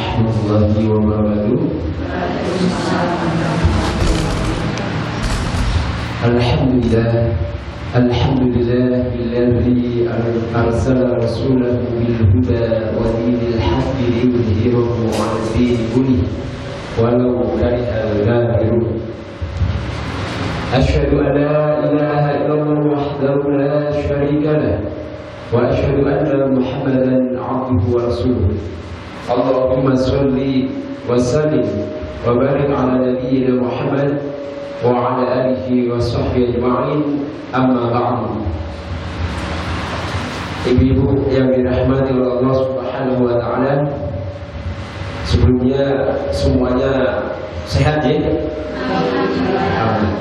warahmatullahi wabarakatuh. Alhamdulillahilladzi arsala rasulahu bil huda wa dinil haqqi liyudhhirahu 'ala dini kullih walau karihal kafirun. Asyhadu an la ilaha illallah wahdahu la syarika lah wa asyhadu anna Muhammadan 'abduhu wa rasuluh. Allahumma shalli wa sallim wa barik ala nabiyyina Muhammad wa ala alihi wa sahbihi ajma'in. Amma ba'du. Ibu-ibu yang dirahmati oleh Allah Subhanahu wa taala, sebelumnya semuanya sehat ya? Amin.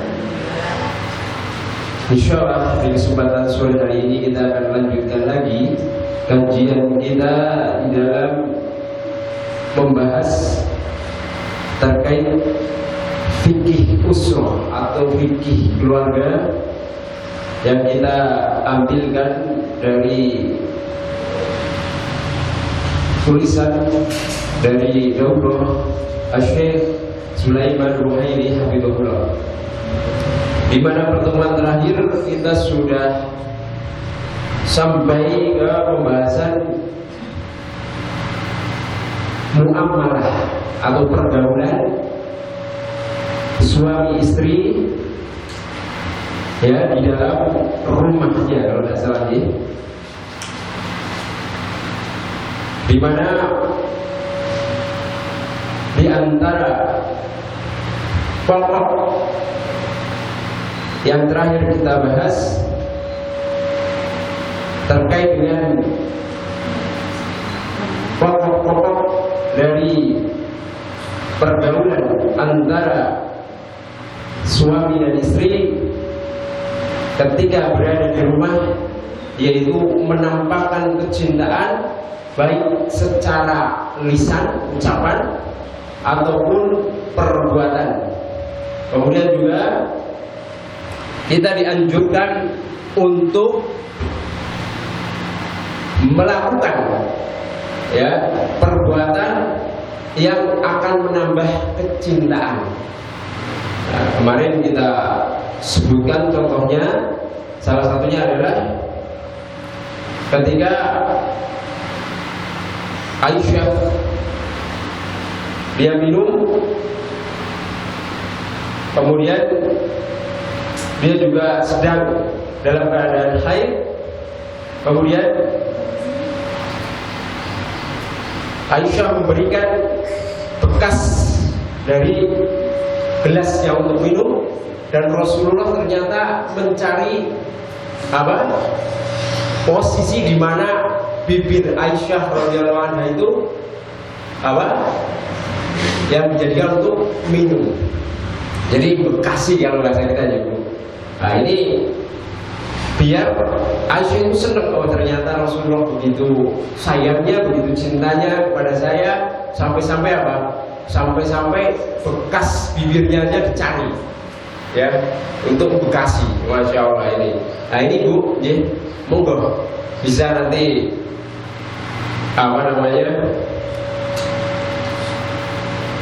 Insyaallah di kesempatan sore hari ini kita akan lanjutkan lagi kajian kita di dalam membahas terkait fikih usrah atau fikih keluarga yang kita ambilkan dari tulisan dari Daurah Asy-Syaikh Sulaiman Ruhaili hafizahullah, di mana pertemuan terakhir kita sudah sampai ke pembahasan muamalah atau pergaulan suami istri ya di dalam rumahnya, kalau tidak salah ya, di mana di antara pokok yang terakhir kita bahas terkait dengan pokok-pokok dari pergaulan antara suami dan istri ketika berada di rumah, yaitu menampakkan kecintaan baik secara lisan, ucapan ataupun perbuatan. Kemudian juga kita dianjurkan untuk melakukan ya perbuatan yang akan menambah kecintaan. Nah, kemarin kita sebutkan contohnya, salah satunya adalah ketika Aisyah dia minum, kemudian dia juga sedang dalam keadaan haid, kemudian Aisyah memberikan bekas dari gelasnya untuk minum, dan Rasulullah ternyata mencari posisi di mana bibir Aisyah radhiyallahu anha itu yang dijadikan untuk minum. Jadi bekasi kalau bahasa kita ya. Nah ini biar Aisyah itu senang, oh ternyata Rasulullah begitu sayangnya, begitu cintanya kepada saya, sampai-sampai sampai-sampai bekas bibirnya aja dicari ya untuk bekasi. Masya Allah ini. Nah ini Bu, ya, monggo bisa nanti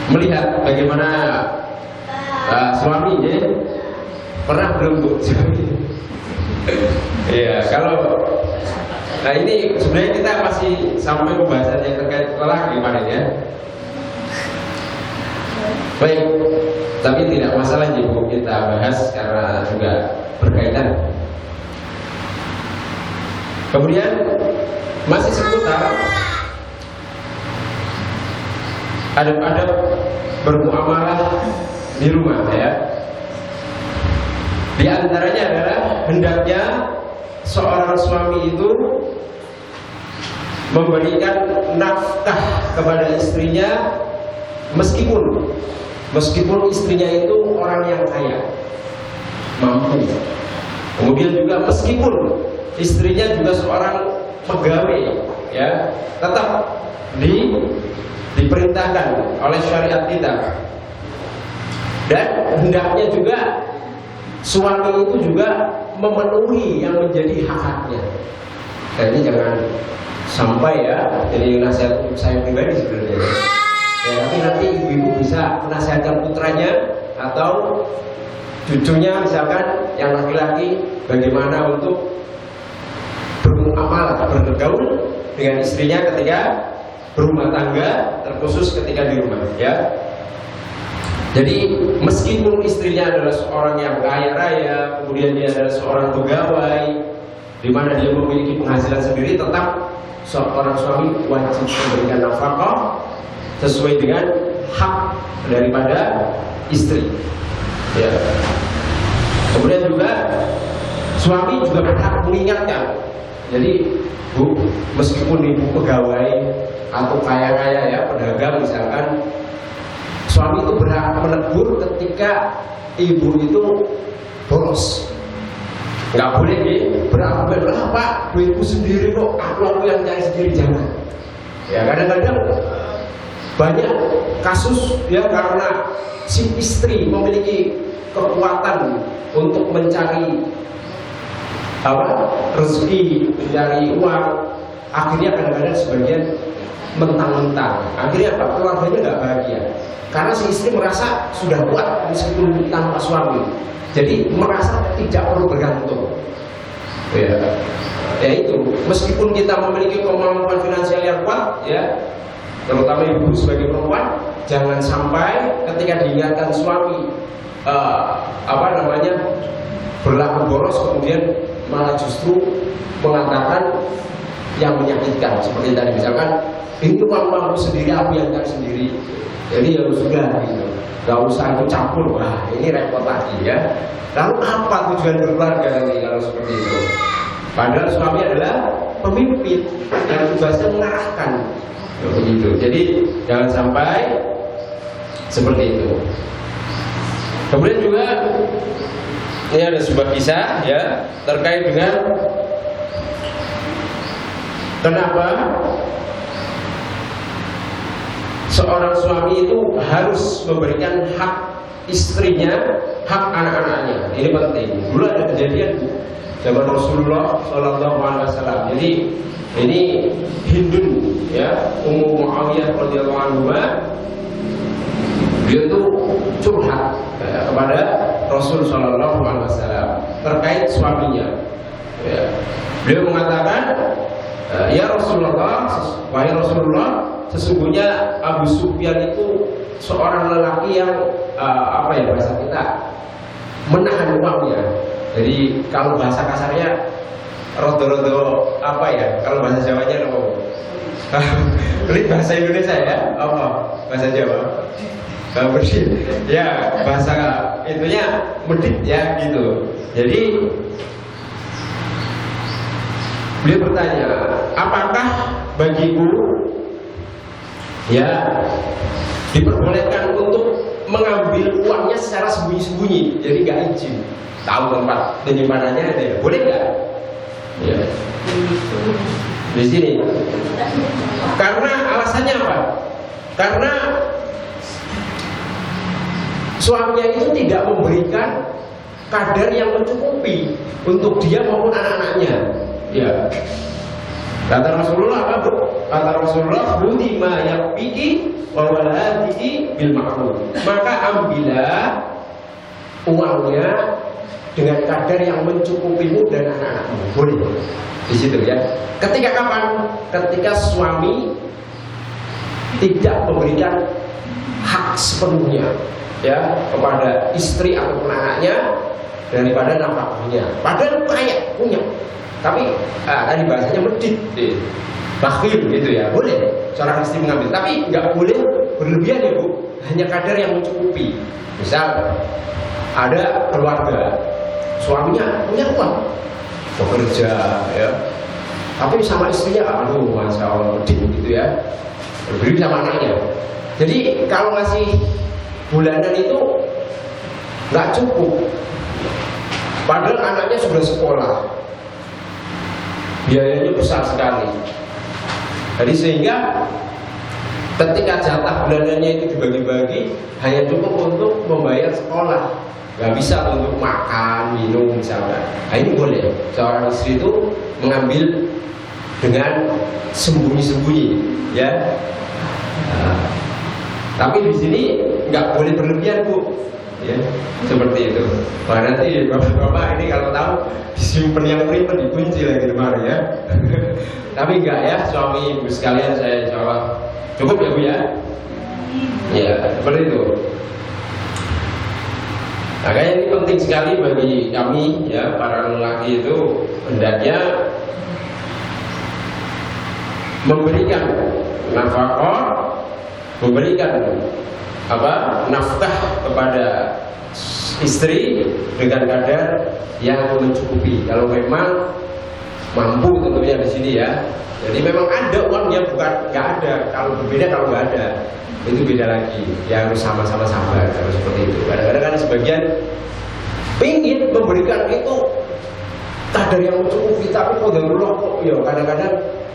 melihat bagaimana suami ya. Pernah belum Bu? Iya, kalau nah ini sebenarnya kita masih sampai pembahasan yang terkait lelaki kemarin ya. Baik, tapi tidak masalah jika kita bahas karena juga berkaitan. Kemudian masih seputar adab-adab bermuamalah di rumah ya. Di antaranya adalah hendaknya seorang suami itu memberikan nafkah kepada istrinya meskipun istrinya itu orang yang kaya, mampu. Kemudian juga meskipun istrinya juga seorang pegawai, ya, tetap diperintahkan oleh syariat kita. Dan hendaknya juga suami itu juga memenuhi yang menjadi hak-haknya. Nah, ini jangan sampai ya, jadi nasihat saya pribadi sebenarnya. Ya, tapi nanti ibu-ibu bisa menasihatkan putranya atau cucunya misalkan yang laki-laki bagaimana untuk bermuamalah, bergaul dengan istrinya ketika berumah tangga, terkhusus ketika di rumah, ya. Jadi meskipun istrinya adalah seorang yang kaya raya, kemudian dia adalah seorang pegawai, di mana dia memiliki penghasilan sendiri, tetap seorang suami wajib memberikan nafkah sesuai dengan hak daripada istri. Ya. Kemudian juga suami juga berhak mengingatkan. Jadi bu, meskipun ibu pegawai atau kaya-kaya ya, pedagang misalkan, suami itu berhak menegur ketika ibu itu boros. Nggak boleh berargumen, Pak, duitku sendiri kok, aku yang cari sendiri, jangan. Ya, kadang-kadang banyak kasus ya karena si istri memiliki kekuatan untuk mencari rezeki, mencari uang, akhirnya kadang-kadang sebagian mentang-mentang, akhirnya keluarganya nggak bahagia karena si istri merasa sudah kuat meskipun tanpa suami, jadi merasa tidak perlu bergantung. Ya itu, meskipun kita memiliki kemampuan finansial yang kuat, ya, terutama ibu sebagai perempuan, jangan sampai ketika diingatkan suami berlaku boros, kemudian malah justru mengatakan yang menyakitkan seperti tadi, misalkan itu uang sendiri, aku yang cari sendiri, jadi ya sudah gitu, gak usah ikut campur. Wah, ini repot lagi ya. Lalu apa tujuan berkeluarga nanti kalau seperti itu? Padahal suami adalah pemimpin yang tugasnya mengarahkan, begitu. Jadi jangan sampai seperti itu. Kemudian juga ini ada sebuah kisah ya terkait dengan kenapa seorang suami itu harus memberikan hak istrinya, hak anak-anaknya. Ini penting. Dulu ada kejadian zaman Rasulullah SAW. Jadi ini Hindun ya, Ummu Muawiyah radhiyallahu anha, dia itu curhat kepada Rasul SAW terkait suaminya. Ya. Beliau mengatakan, ya Rasulullah, wahai Rasulullah, sesungguhnya Abu Sufyan itu seorang lelaki yang bahasa kita menahan uangnya. Jadi kalau bahasa kasarnya rodo-rodo kalau bahasa Jawanya ini bahasa Indonesia ya, bahasa Jawa. Medit. Ya, bahasa itunya medit ya gitu. Jadi beliau bertanya, apakah bagiku ya diperbolehkan untuk mengambil uangnya secara sembunyi-sembunyi, jadi nggak izin, tahu tempat penyimpanannya ada ya, boleh nggak? Ya. Di sini. Karena alasannya apa? Karena suaminya itu tidak memberikan kadar yang mencukupi untuk dia maupun anak-anaknya. Ya. Kata Rasulullah apa? Kata Rasulullah, "Budi ma yakfiki wa waladihi bil ma'ruf." Maka ambillah uangnya dengan kadar yang mencukupimu dan anak-anakmu. Boleh. Di situ ya. Ketika kapan? Ketika suami tidak memberikan hak sepenuhnya ya kepada istri ataupun anaknya daripada nafkahnya. Padahal kaya punya, tapi tadi bahasanya medit, bakhil gitu ya. Boleh seorang istri mengambil, tapi nggak boleh berlebihan ya Bu. Hanya kadar yang mencukupi. Misal ada keluarga, suaminya punya uang, bekerja ya, tapi sama istrinya masya Allah medit gitu ya, berbeda sama anaknya. Jadi kalau ngasih bulanan itu nggak cukup, padahal anaknya sudah sekolah, biayanya besar sekali. Jadi sehingga ketika jatah bulanannya itu dibagi-bagi hanya cukup untuk membayar sekolah, nggak bisa untuk makan, minum misalnya. Nah ini boleh seorang istri itu mengambil dengan sembunyi-sembunyi ya. Tapi di sini nggak boleh berlebihan, Bu. Ya, seperti itu. Wah, nanti bapak-bapak ini kalau tahu disimpan yang print dikunci lagi kemarin ya. Tapi enggak ya, suami ibu sekalian, saya jawab cukup ya Bu ya. Ya, seperti itu. Makanya ini penting sekali bagi kami ya, para lelaki itu hendaknya memberikan nafkah, memberikan nafkah kepada istri dengan kadar yang mencukupi. Kalau memang mampu tentunya di sini ya. Jadi memang ada uangnya, bukan nggak ada. Kalau berbeda, kalau nggak ada itu beda lagi. Ya harus sama-sama sabar kalau seperti itu. Kadang-kadang kan sebagian ingin memberikan itu kadar yang mencukupi, tapi kok ya kadang-kadang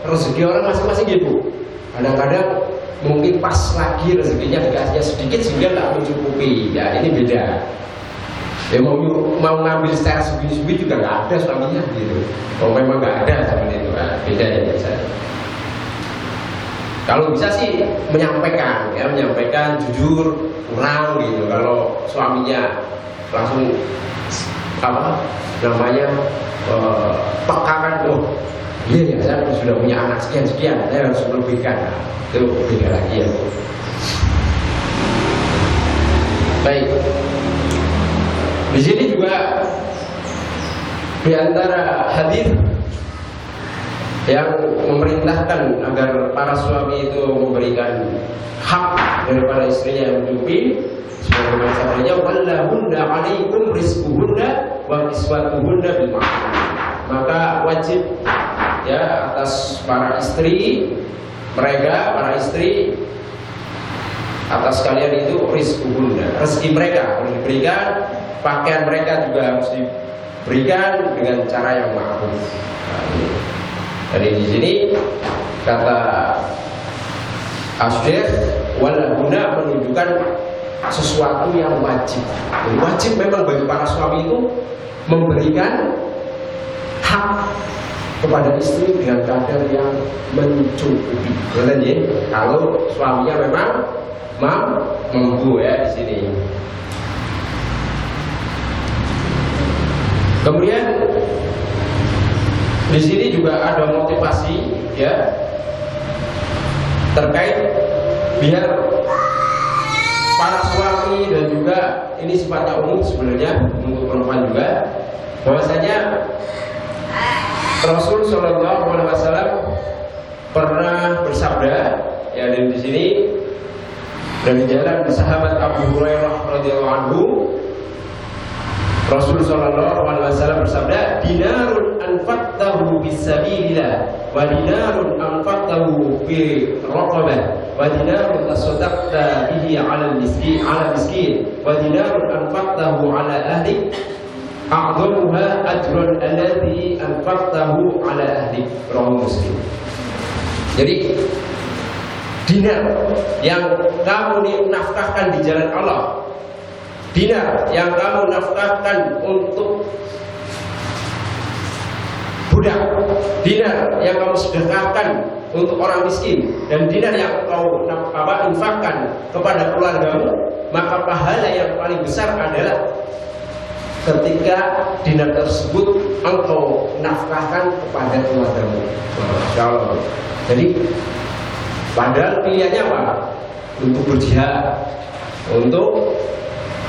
rezeki orang masing-masing gitu. Kadang-kadang mungkin pas lagi rezekinya dikasihnya sedikit sehingga nggak mencukupi. Ya ini beda. Ya mau ngambil secara subi-subi juga nggak ada suaminya gitu. Kalau memang nggak ada seperti itu, beda ya biasanya. Kalau bisa sih menyampaikan jujur kurang gitu. Kalau suaminya langsung peka kan, oh iya ya saya sudah punya anak sekian, saya harus melebihkan. Itu beda lagi ya. Baik. Di sini juga di antara hadis yang memerintahkan agar para suami itu memberikan hak daripada istrinya yang mencukupi, sebagaimana sabdanya wallahunna 'alaikum rizquhunna wa kiswatuhunna bil ma'ruf. Maka wajib ya atas para istri atas kalian itu rizquhunna, rezeki mereka harus diberikan, pakaian mereka juga harus diberikan dengan cara yang ma'ruf. Jadi di sini kata Asy-Syaikh walahunna menunjukkan sesuatu yang wajib. Jadi wajib memang bagi para suami itu memberikan hak kepada istri dengan kadar yang mencukupi. Jadi kalau suaminya memang mampu ya di sini. Kemudian di sini juga ada motivasi ya terkait biar para suami dan juga ini sifatnya umum sebenarnya untuk perempuan juga, bahwasanya Rasul Shallallahu Alaihi Wasallam pernah bersabda ya, dan di sini dari jalan sahabat Abu Hurairah radhiyallahu anhu, Rasul Shallallahu Alaihi Wasallam bersabda, dinarun anfaqtahu fisabilillah wa dinarun anfaqtahu fi raqabah wa dinarun tasaddaqta bihi 'ala miskin wa dinarun anfaqtahu 'ala ahlik a'dhamuha ajrun alladhi anfaqtahu 'ala ahlik. Rawahu Muslim. Jadi dinar yang kamu nafkahkan di jalan Allah, dinar yang kamu nafkahkan untuk budak, dinar yang kamu sedekahkan untuk orang miskin, dan dinar yang kau infakkan kepada keluargamu, maka pahala yang paling besar adalah ketika dinar tersebut engkau nafkahkan kepada keluargamu. Masya Allah. Jadi padahal pilihannya apa? Untuk berjihad, untuk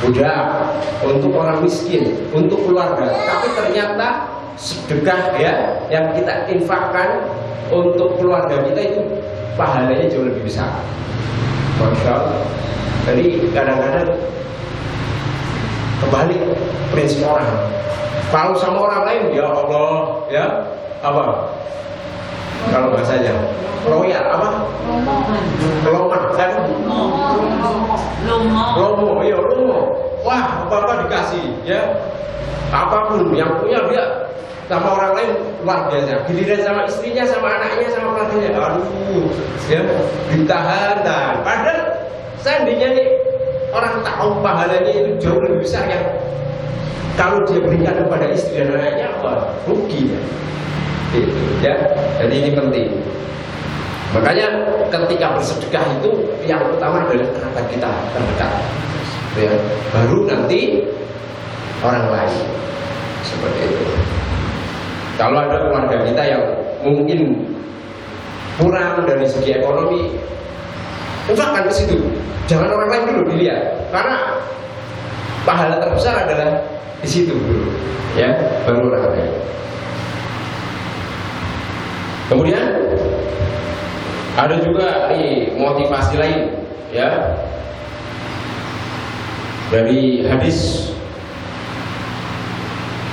budak, untuk orang miskin, untuk keluarga. Tapi ternyata sedekah ya yang kita infakkan untuk keluarga kita itu pahalanya jauh lebih besar. Masya Allah. Jadi kadang-kadang kebalik prinsip orang. Kalau sama orang lain ya Allah ya apa? Kalau bahasanya royal apa? Lomo kan? Lomo, iya lomo. Wah, apa-apa dikasih ya. Apapun yang punya dia sama orang lain luar biasa. Giliran sama istrinya, sama anaknya, sama keluarganya, aduh, ya ditahan. Padahal seandainya nih orang tahu pahalanya itu jauh lebih besar ya. Kalau dia berikan kepada istri dan anaknya, apa? Rugi ya. Gitu, ya. Jadi ini penting. Makanya ketika bersedekah itu yang utama adalah kerabat kita terdekat, ya. Baru nanti orang lain, seperti itu. Kalau ada keluarga kita yang mungkin kurang dari segi ekonomi, infakkan ke situ. Jangan orang lain dulu dilihat, karena pahala terbesar adalah di situ dulu, ya, baru orang lain. Kemudian ada juga motivasi lain, ya, dari hadis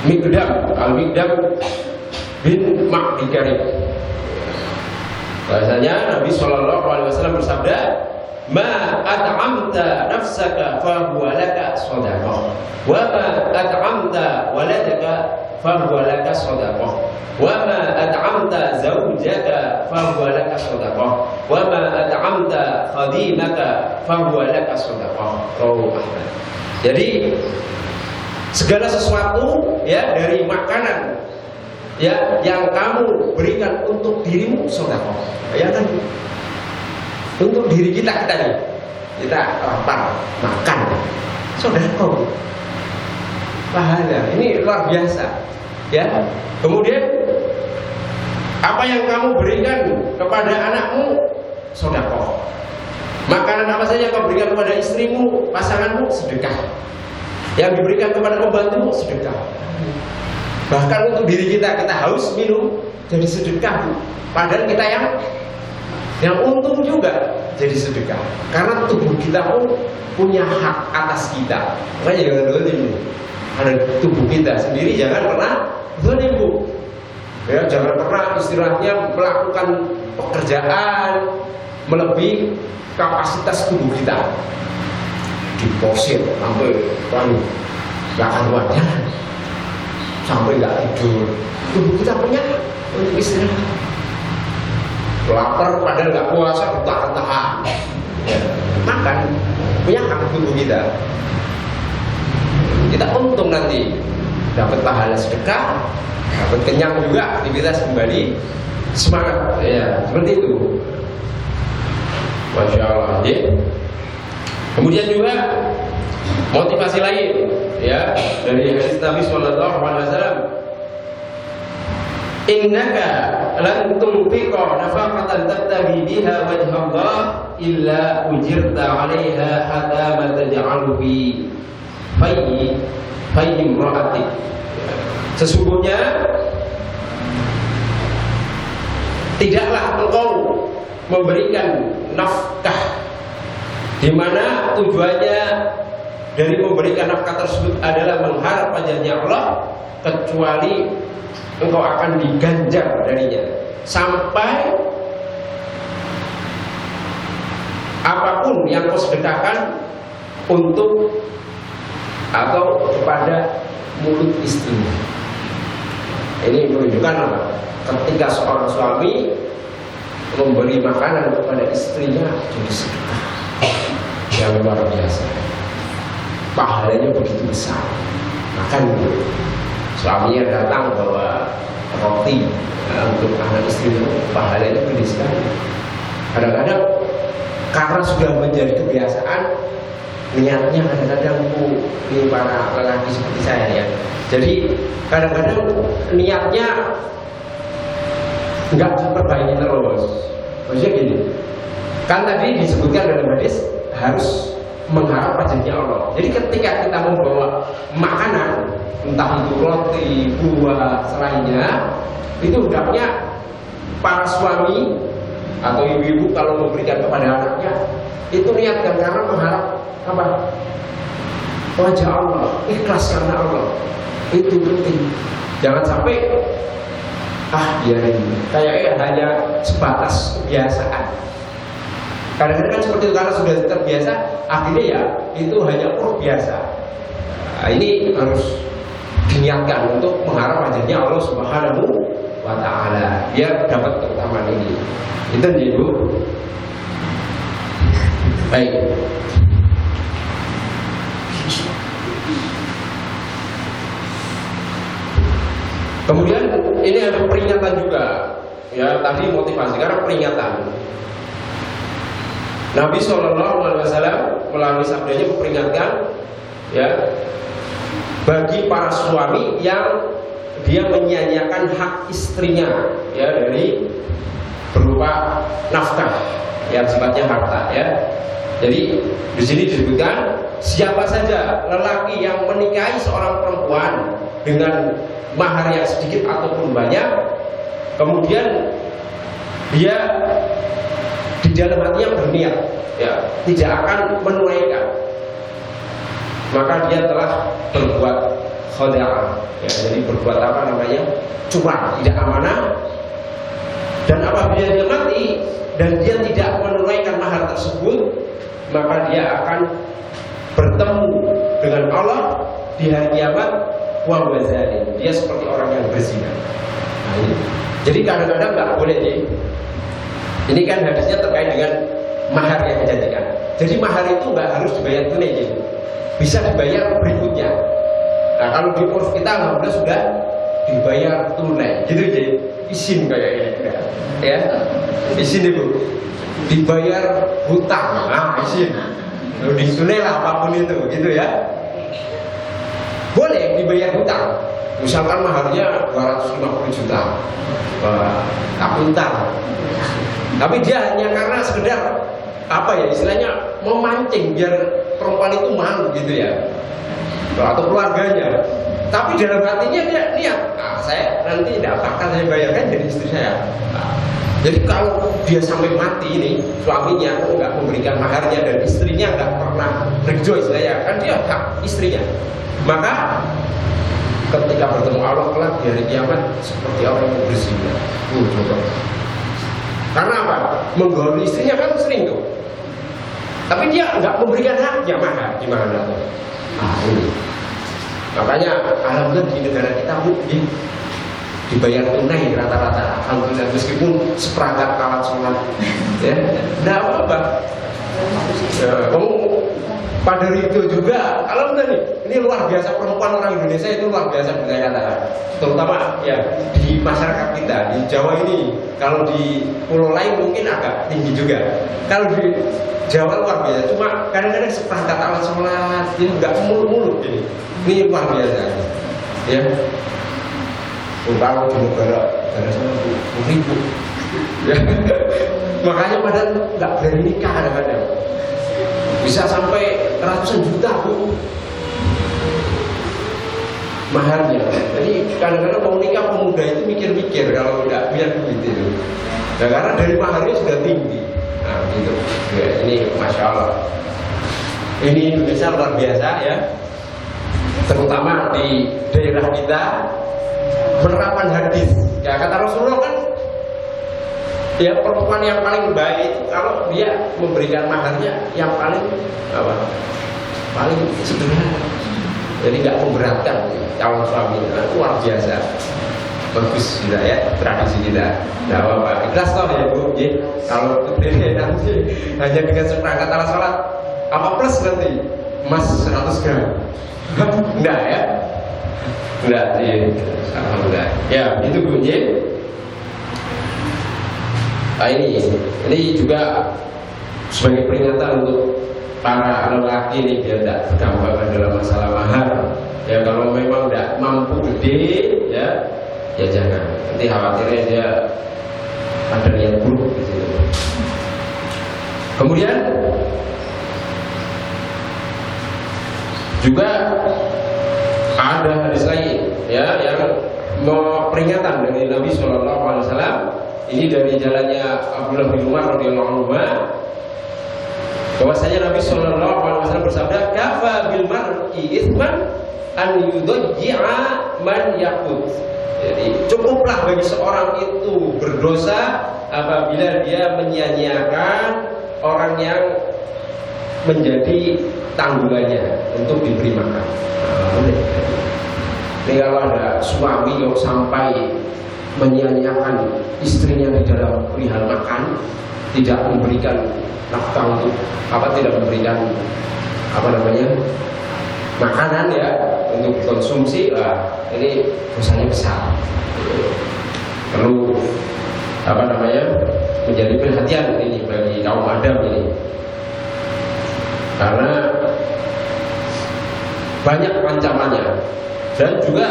Al-Miqdam bin Ma'di Karib. Bahasanya Nabi SAW bersabda, "Ma at'amta nafsaka fa huwa laka shadaqah, wa ma at'amta waladaka fa huwa laka shadaqah, wa ma at'amta zawjaka fa huwa laka shadaqah, wa ma at'amta khadimaka fa huwa laka shadaqah." Rawahu Ahmad. Jadi segala sesuatu, ya, dari makanan, ya, yang kamu berikan untuk dirimu sedekah, ya kan? Untuk diri kita nih, kita lapar makan, sedekah, pahala. Ini luar biasa, ya. Kemudian apa yang kamu berikan kepada anakmu, sedekah. Makanan apa saja yang kamu berikan kepada istrimu, pasanganmu, sedekah. Yang diberikan kepada pembantumu, sedekah. Bahkan untuk diri kita haus minum, jadi sedekah. Padahal kita yang untung juga jadi sedekah. Karena tubuh kita pun punya hak atas kita. Makanya jangan zalim. Karena tubuh kita sendiri jangan pernah zalim, Bu. Ya, jangan pernah istilahnya melakukan pekerjaan melebihi kapasitas tubuh kita. Diposir sampai nggak karuan, sampai nggak tidur. Tubuh kita punya untuk istirahat. Lapar padahal nggak puasa, tahan-tahan, ya, makan, punya hak tubuh kita. Kita untung nanti dapat pahala sedekah, dapat kenyang juga, aktivitas kembali semangat, ya, seperti itu. Masya Allah, ya. Kemudian juga motivasi lain, ya, dari hadis Nabi SAW, "Innaka lan tunfiqa nafaqatan tabtaghi biha wajha Allah illa ujirta 'alaiha hatta ma taj'alu fi fayyi imra'atik." Sesungguhnya tidaklah engkau memberikan nafkah di mana tujuannya dari memberikan nafkah tersebut adalah mengharap wajahnya Allah, kecuali engkau akan diganjar darinya sampai apapun yang kau sedekahkan untuk atau kepada mulut istrinya. Ini menunjukkan apa? Ketika seorang suami memberi makanan kepada istrinya jadi sedekah yang luar biasa, pahalanya begitu besar. Makan suaminya datang bawa roti untuk anak istrinya, pahalanya gede sekali. Kadang-kadang karena sudah menjadi kebiasaan, niatnya kadang-kadang ini para lelaki seperti saya, ya. Jadi kadang-kadang niatnya nggak diperbaiki terus. Maksudnya gini, kan tadi disebutkan dalam hadis harus mengharap wajahnya Allah. Jadi ketika kita membawa makanan, entah itu roti, buah, selainnya, itu hendaknya para suami atau ibu-ibu kalau memberikan kepada anaknya, itu niatkan karena mengharap apa? Wajah Allah, ikhlas karena Allah. Itu penting. Jangan sampai biarin, kayaknya hanya sebatas kebiasaan. Kadang-kadang kan seperti itu, karena sudah terbiasa, akhirnya ya itu hanya biasa. Nah, ini harus diniatkan untuk mengharap wajahnya Allah Subhanahu wa Ta'ala, biar dapat keutamaan ini. Itu Ibu. Baik. Kemudian ini ada peringatan juga, ya, tadi motivasi, karena peringatan. Nabi SAW melalui sabdanya memperingatkan ya bagi para suami yang dia menyia-nyiakan hak istrinya ya dari berupa nafkah yang sifatnya harta ya. Jadi di sini disebutkan siapa saja lelaki yang menikahi seorang perempuan dengan mahar yang sedikit ataupun banyak, kemudian dia di dalam hatinya berniat ya tidak akan menunaikan, maka dia telah berbuat khada'ah ya, jadi berbuat apa namanya curang, tidak amanah. Dan apabila dia mati dan dia tidak menunaikan mahar tersebut, maka dia akan bertemu dengan Allah di hari kiamat wa zalim, dia seperti orang yang berzina. Nah, ini. Jadi kadang-kadang nggak boleh nih. Ini kan hadisnya terkait dengan mahar yang dijanjikan. Jadi mahar itu nggak harus dibayar tunai, gitu. Bisa dibayar berikutnya. Nah, kalau di uruf kita alhamdulillah sudah dibayar tunai, gitu jadi izin kayak ini, ya izin ibu, dibayar hutang, nah izin, ditunai lah apapun itu, gitu ya. Boleh dibayar hutang, misalkan maharnya 250 juta, tak hutang. Tapi dia hanya karena sekedar apa ya istilahnya memancing biar perempuan itu malu gitu ya, atau keluarganya. Tapi dalam hatinya dia niat, saya nanti tidak akan saya bayarkan jadi istri saya. Jadi kalau dia sampai mati ini suaminya nggak memberikan maharnya dan istrinya nggak pernah rejoice saya kan dia hak istrinya, maka ketika bertemu Allah kelak di hari kiamat seperti orang yang berzina. Coba. Karena apa? Menggauli istrinya kan sering tuh. Tapi dia nggak memberikan haknya mahar, gimana tuh? Ini. Makanya alhamdulillah di negara kita mungkin dibayar tunai rata-rata. Alhamdulillah meskipun seperangkat alat sholat, ya, nggak apa-apa. Pada itu juga, kalau benar nih, ini luar biasa perempuan orang Indonesia itu luar biasa saya katakan. Terutama ya di masyarakat kita di Jawa ini, kalau di pulau lain mungkin agak tinggi juga. Kalau di Jawa luar biasa, cuma kadang-kadang seperangkat alat sholat ini nggak mulut-mulut ini luar biasa, ya. Kalau di negara ribu, ya. Makanya padahal nggak berani nikah kadang-kadang. Bisa sampai ratusan juta bu maharnya. Jadi kadang-kadang mau nikah pemuda itu mikir-mikir kalau udah punya duit itu. Nah, karena dari maharnya sudah tinggi. Nah gitu. Ya, ini masya Allah. Ini Indonesia luar biasa ya. Terutama di daerah kita penerapan hadis. Ya kata Rasulullah kan. Ya perempuan yang paling baik itu kalau dia memberikan maharnya yang paling apa? Paling sederhana. Jadi nggak memberatkan calon suami. Nah, luar biasa. Bagus kita ya tradisi kita. Nah, apa? Ikhlas toh ya bu. Ya, kalau nanti hanya dengan seperangkat alat sholat, apa plus nanti? Emas 100 gram. Enggak ya? Enggak. Ya. Alhamdulillah. Ya itu bu. Ya. Nah, ini juga sebagai peringatan untuk para lelaki ini biar tidak bergambaran dalam masalah mahar. Ya kalau memang tidak mampu gede, ya jangan. Nanti khawatirnya dia ada niat buruk di situ. Kemudian juga ada hadis lain, ya yang peringatan dari Nabi SAW. Ini dari jalannya Abdullah bin Umar radhiyallahu anhu, bahwasanya Nabi sallallahu alaihi wasallam bersabda, "Kafa bil mar'i itsman an yudajji'a man yaqut." Jadi cukuplah bagi seorang itu berdosa apabila dia menyia-nyiakan orang yang menjadi tanggungannya untuk diberi makan. Ini kalau ada suami yang sampai menyia-nyiakan istrinya di dalam perihal makan, tidak memberikan nafkah untuk tidak memberikan makanan ya untuk konsumsi, ini dosanya besar. Perlu menjadi perhatian ini bagi kaum Adam ini. karena banyak ancamannya. Dan juga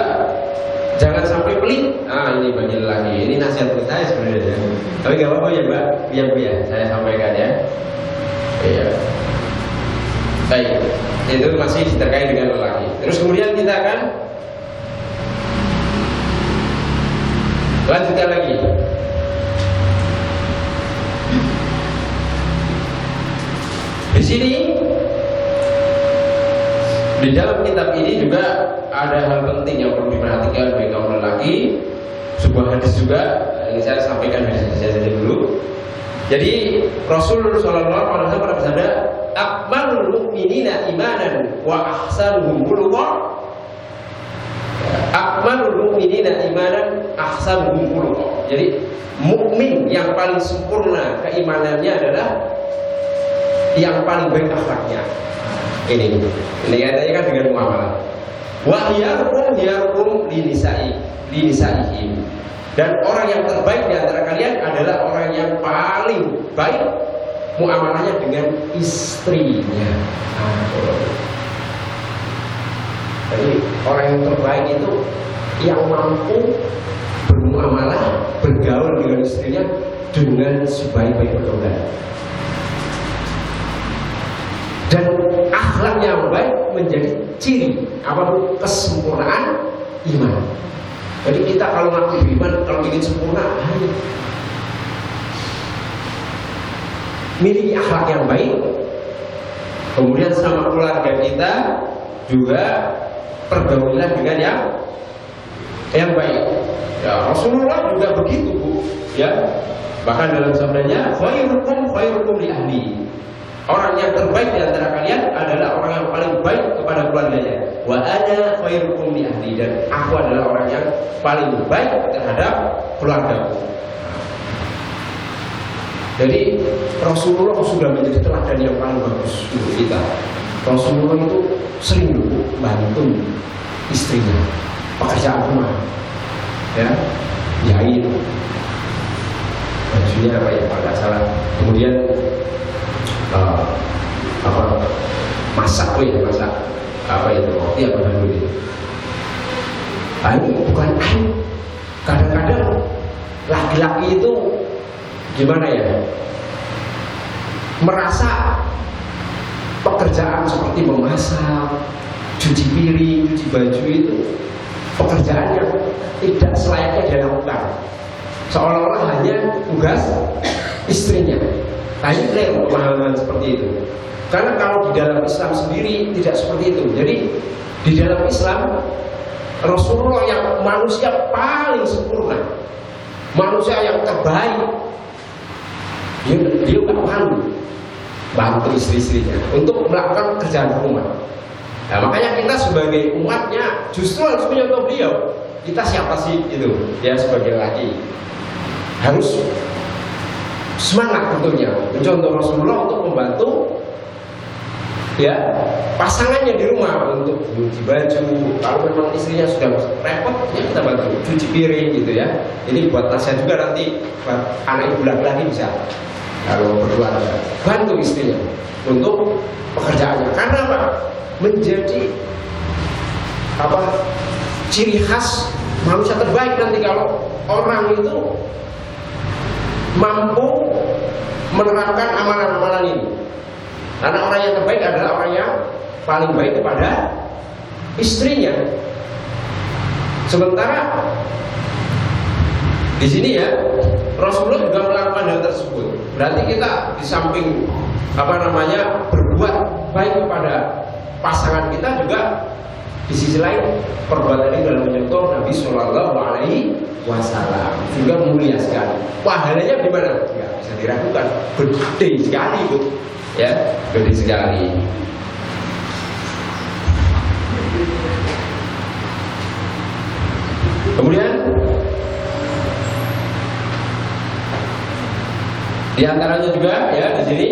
jangan sampai pelit. Ini bagi lelaki, ini nasihat buat saya sebenarnya. Tapi gak apa-apa ya Mbak, ya Bu ya, saya sampaikan ya. Iya. Baik, itu masih terkait dengan lelaki. Terus kemudian kita akan lanjutkan lagi. Di sini di dalam kitab ini juga ada hal penting yang perlu diperhatikan bagi kaum lelaki. Sebuah hadis juga ini saya sampaikan hadis saja dulu. Jadi Rasulullah SAW pada bersabda, "Akmalul mu'minina imanan wa ahsanuhum khuluqan." Akmalul mu'minina imanan ahsanuhum khuluqan. Jadi mukmin yang paling sempurna keimanannya adalah yang paling baik akhlaknya. Ini kaitannya kan dengan muamalah. Wa hiyarukum linisaihim. Dan orang yang terbaik di antara kalian adalah orang yang paling baik muamalahnya dengan istrinya. Jadi orang yang terbaik itu yang mampu bermuamalah, bergaul dengan istrinya dengan sebaik-baik pergaulan. Dan akhlak yang baik menjadi ciri kesempurnaan iman. Jadi kita kalau ngaku beriman, kalau ingin sempurna, miliki akhlak yang baik. Kemudian sama keluarga kita juga pergaulan dengan yang baik. Ya, Rasulullah juga begitu, Bu. Ya, bahkan dalam sabdanya, khairukum li ahli. Orang yang terbaik di antara kalian adalah orang yang paling baik kepada keluarganya. Wa ana khairukum li ahli, dan aku adalah orang yang paling baik terhadap keluargaku. Jadi Rasulullah sudah menjadi teladan yang paling bagus untuk kita. Rasulullah itu sering bantu istrinya pekerjaan rumah, ya, jahit, bajunya apa ya, kalau nggak salah. Kemudian masak apa itu roti apa dulu itu. Ini bukan aib. Kadang-kadang laki-laki itu gimana ya, merasa pekerjaan seperti memasak, cuci piring, cuci baju itu pekerjaan yang tidak selayaknya dia lakukan, seolah-olah hanya tugas istrinya. Ini keliru pemahaman seperti itu. Karena kalau di dalam Islam sendiri tidak seperti itu. Jadi di dalam Islam Rasulullah yang manusia paling sempurna, manusia yang terbaik, dia nggak malu bantu istri-istrinya untuk melakukan pekerjaan rumah. Nah, makanya kita sebagai umatnya justru harus menyontoh beliau. Kita siapa sih itu? Ya, sebagai laki harus semangat tentunya mencontoh Rasulullah untuk membantu ya pasangannya di rumah untuk cuci baju. Kalau memang istrinya sudah repot, ya kita bantu cuci piring gitu ya. Ini buat nasihat juga nanti buat anak ibu laki-laki bisa, kalau berkeluarga, bantu istrinya untuk pekerjaannya. Karena apa? Menjadi ciri khas manusia terbaik nanti kalau orang itu mampu menerapkan amalan-amalan ini. Karena orang yang terbaik adalah orang yang paling baik kepada istrinya. Sementara di sini ya Rasulullah juga melakukan hal tersebut. Berarti kita di samping berbuat baik kepada pasangan kita, juga di sisi lain perbuatan ini dalam menyentuh Nabi Shallallahu Alaihi Wasallam juga mulia sekali. Pahalanya gimana? Ya, bisa diragukan, gede sekali, Bu. Ya, gede sekali. Kemudian di antaranya juga ya di sini,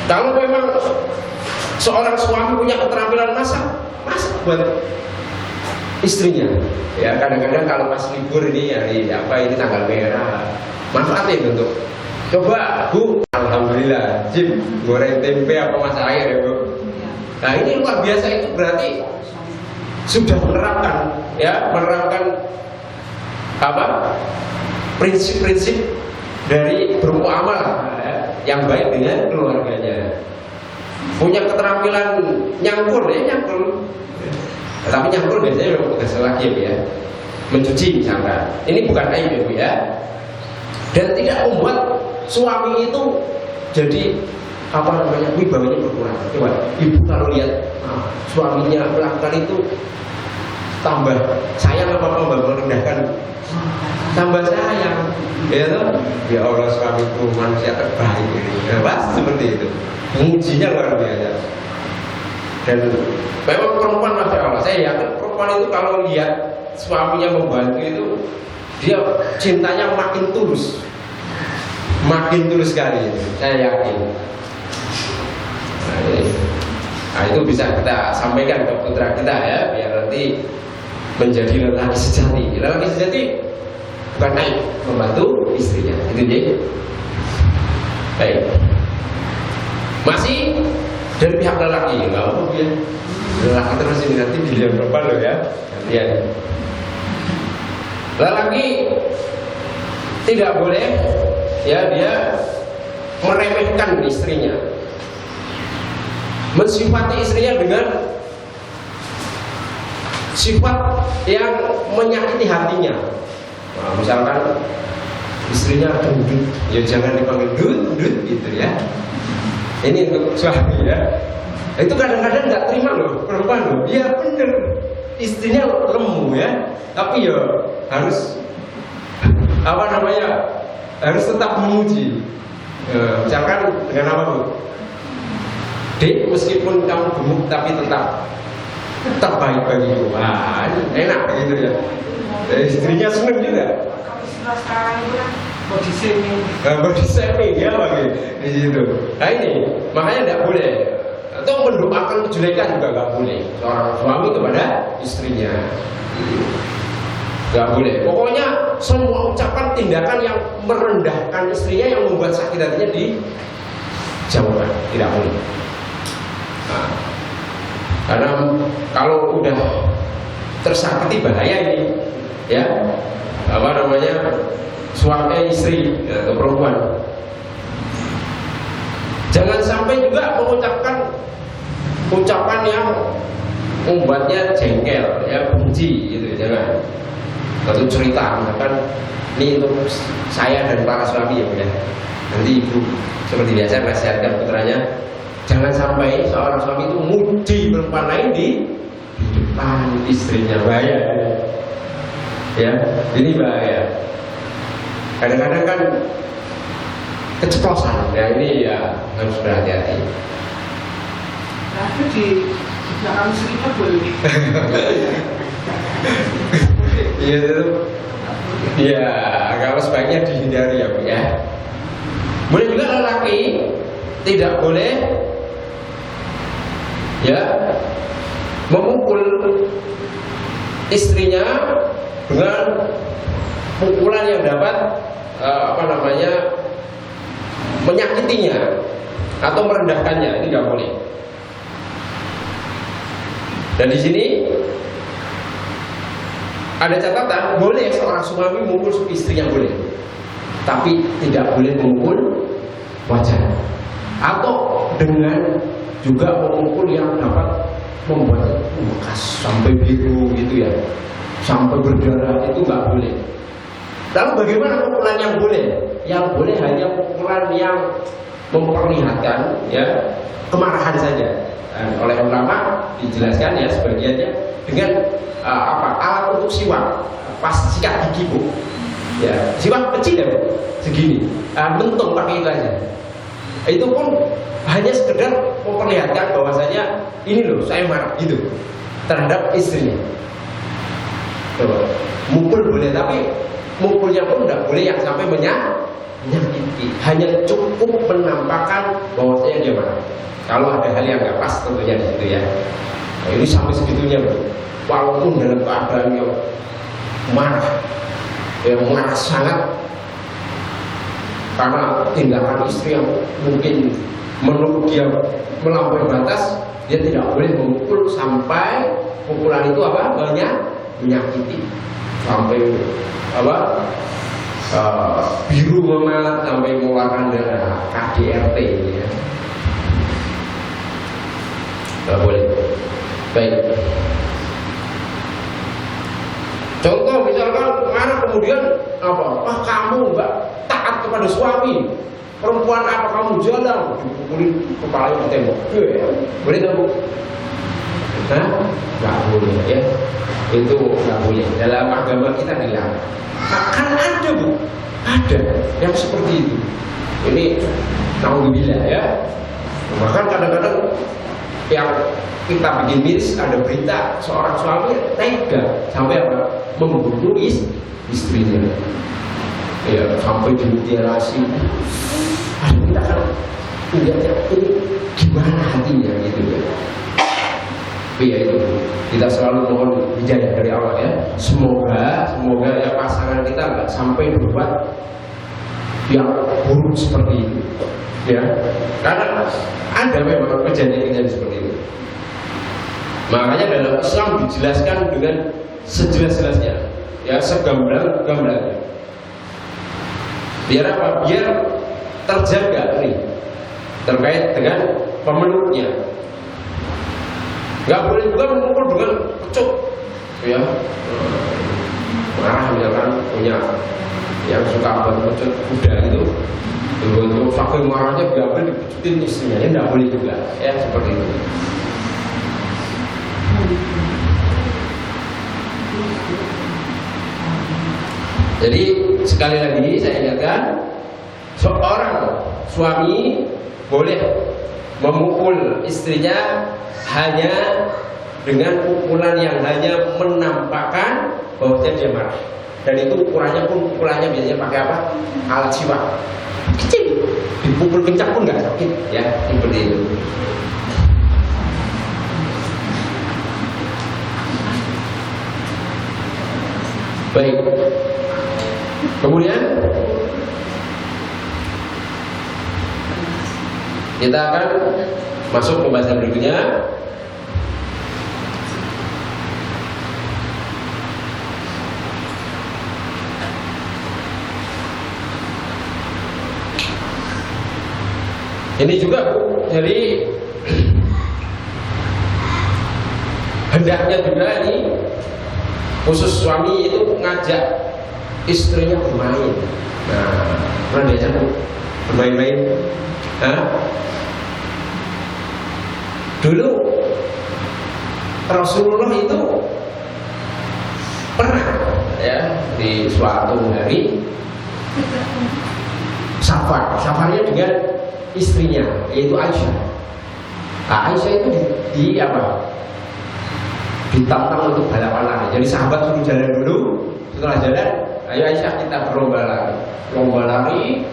kalau memang seorang suami punya keterampilan masak buat istrinya. Ya, kadang-kadang kalau pas libur ini ini tanggal merah, manfaatin untuk Coba Bu, alhamdulillah, Jim goreng tempe apa masak air ya Bu. Nah ini luar biasa, itu berarti sudah menerapkan apa prinsip-prinsip dari bermuamalah yang baik dengan keluarganya. Punya keterampilan nyangkur, tapi nyangkur biasanya tugas laki ya, mencuci misalkan. Ini bukan aib ya Bu ya. Dan tidak membuat suami itu jadi wibawanya berkurang. Coba ibu kalau lihat suaminya melakukan itu, tambah sayang apa merendahkan, tambah sayang, ya toh? Ya Allah, suamiku manusia terbaik ini. Pasti seperti itu. Mengujinya luar biasa. Dan memang perempuan, masya Allah, saya yakin perempuan itu kalau lihat suaminya membantu itu, dia cintanya makin tulus sekali. Saya yakin. Nah, itu bisa kita sampaikan ke putra kita ya, biar nanti menjadi lelaki sejati. Lelaki sejati bukan naik membantu istrinya, itu dia. Baik. Masih dari pihak lelaki, nggak apa ya. Lelaki terus ini nanti dilihat perempuan loh ya. Gantian. Lelaki tidak boleh ya dia meremehkan istrinya, mensifati istrinya dengan sifat yang menyakiti hatinya. Nah, misalkan istrinya duduk, ya jangan dipanggil duduk gitu ya. Ini untuk suami ya. Itu kadang-kadang nggak terima loh perempuan loh. Iya bener, istrinya lemu ya, tapi ya harus harus tetap memuji. Misalkan dengan apa Bu? Dek, meskipun kamu gemuk tapi tetap terbaik bagiku. Wah, enak gitu ya. Istrinya seneng juga. Sekarang itu kan body shaming ya bagi di situ. Nah ini makanya tidak boleh. Atau mendoakan kejelekan juga nggak boleh. Seorang suami kepada istrinya nggak boleh. Pokoknya semua ucapan tindakan yang merendahkan istrinya, yang membuat sakit hatinya dijauhkan, tidak boleh. Nah, karena kalau udah tersakiti bahaya ini, ya suami istri atau perempuan. Jangan sampai juga mengucapkan ucapan yang membuatnya jengkel, ya benci gitu, jangan. Atau cerita, misalkan ini untuk saya dan para suami ya, ya. Nanti ibu seperti biasa nasihatkan putranya, jangan sampai seorang suami itu muji perempuan lain di depan istrinya, bahaya. Ya, ini bahaya. Kadang-kadang kan keceplosan, ya ini ya harus berhati-hati. Nah, itu di belakang istrinya boleh. Iya itu. Ya, kalau sebaiknya dihindari ya Bu ya. Boleh juga lelaki tidak boleh ya memukul istrinya dengan pukulan yang dapat menyakitinya atau merendahkannya, ini nggak boleh. Dan di sini ada catatan, boleh seorang suami memukul istrinya boleh, tapi tidak boleh memukul wajah atau dengan juga memukul yang dapat membuat bekas sampai biru gitu ya, sampai berdarah, itu nggak boleh. Lalu bagaimana pukulan yang boleh? Yang boleh hanya pukulan yang memperlihatkan ya kemarahan saja. Dan oleh ulama dijelaskan ya sebagiannya dengan alat untuk siwak, pas sikat gigi Bu. Ya, siwak kecil ya Bu, segini, mentung pakai itu aja. Itu pun hanya sekedar memperlihatkan bahwasanya ini loh saya marah gitu terhadap istrinya. Coba, mukul boleh, tapi mukulnya pun tidak boleh yang sampai menyakiti. Hanya cukup menampakkan bahwasanya dia marah. Kalau ada hal yang nggak pas tentunya di situ ya. Nah, ini sampai segitunya bro. Walaupun dalam keadaan yang marah sangat, karena tindakan istri yang mungkin menurut dia melampaui batas, dia tidak boleh memukul sampai pukulan itu apa? Menyakiti, sampai apa? Biru memelat sampai mengeluarkan darah, KDRT ya. Tidak boleh. Baik. Contoh misalkan anak kemudian apa? Kamu nggak taat kepada suami, perempuan apa kamu jalan dipukulin kepala di tembok. Boleh nggak Bu? Nggak boleh ya. Itu nggak boleh. Dalam agama kita dilarang. Kan ada Bu, ada yang seperti itu. Ini naudzubillah ya. Bahkan kadang-kadang yang kita bikin miris, ada berita seorang suami tega sampai apa? Membunuh istrinya. Ya, sampai dimutilasi. Kita kan lihatnya ini gimana hatinya gitu ya. Tapi ya itu kita selalu mohon hidayah dari Allah ya. Semoga ya pasangan kita nggak sampai berbuat yang buruk seperti itu. Ya, karena ada memang kejadian seperti itu. Makanya dalam Islam dijelaskan dengan sejelas-jelasnya, ya segamblang-gamblangnya. Biar apa? Biar terjaga nih terkait dengan pemeluknya. Gak boleh juga memukul dengan pecut, ya. Marah misalkan punya yang suka pecut kuda itu, untuk saking marahnya gak boleh dipecutin istrinya, ya gak boleh juga, ya seperti itu. Jadi sekali lagi saya ingatkan, seorang suami boleh memukul istrinya hanya dengan pukulan yang hanya menampakkan bahwa dia marah. Dan itu pukulannya biasanya pakai apa? Alat siwak kecil, dipukul kencang pun nggak sakit, ya seperti itu. Baik. Kemudian kita akan masuk pembahasan berikutnya. Ini juga jadi hendaknya juga ini khusus suami itu ngajak istrinya bermain. Nah, pernah diajak bermain-main? Dulu Rasulullah itu pernah ya di suatu hari safarnya dengan istrinya yaitu Aisyah. Nah, Aisyah itu di apa? Ditantang untuk balapan lari. Jadi sahabat suruh jalan dulu, setelah jalan, ayo Aisyah kita berlomba lari. Lomba lari.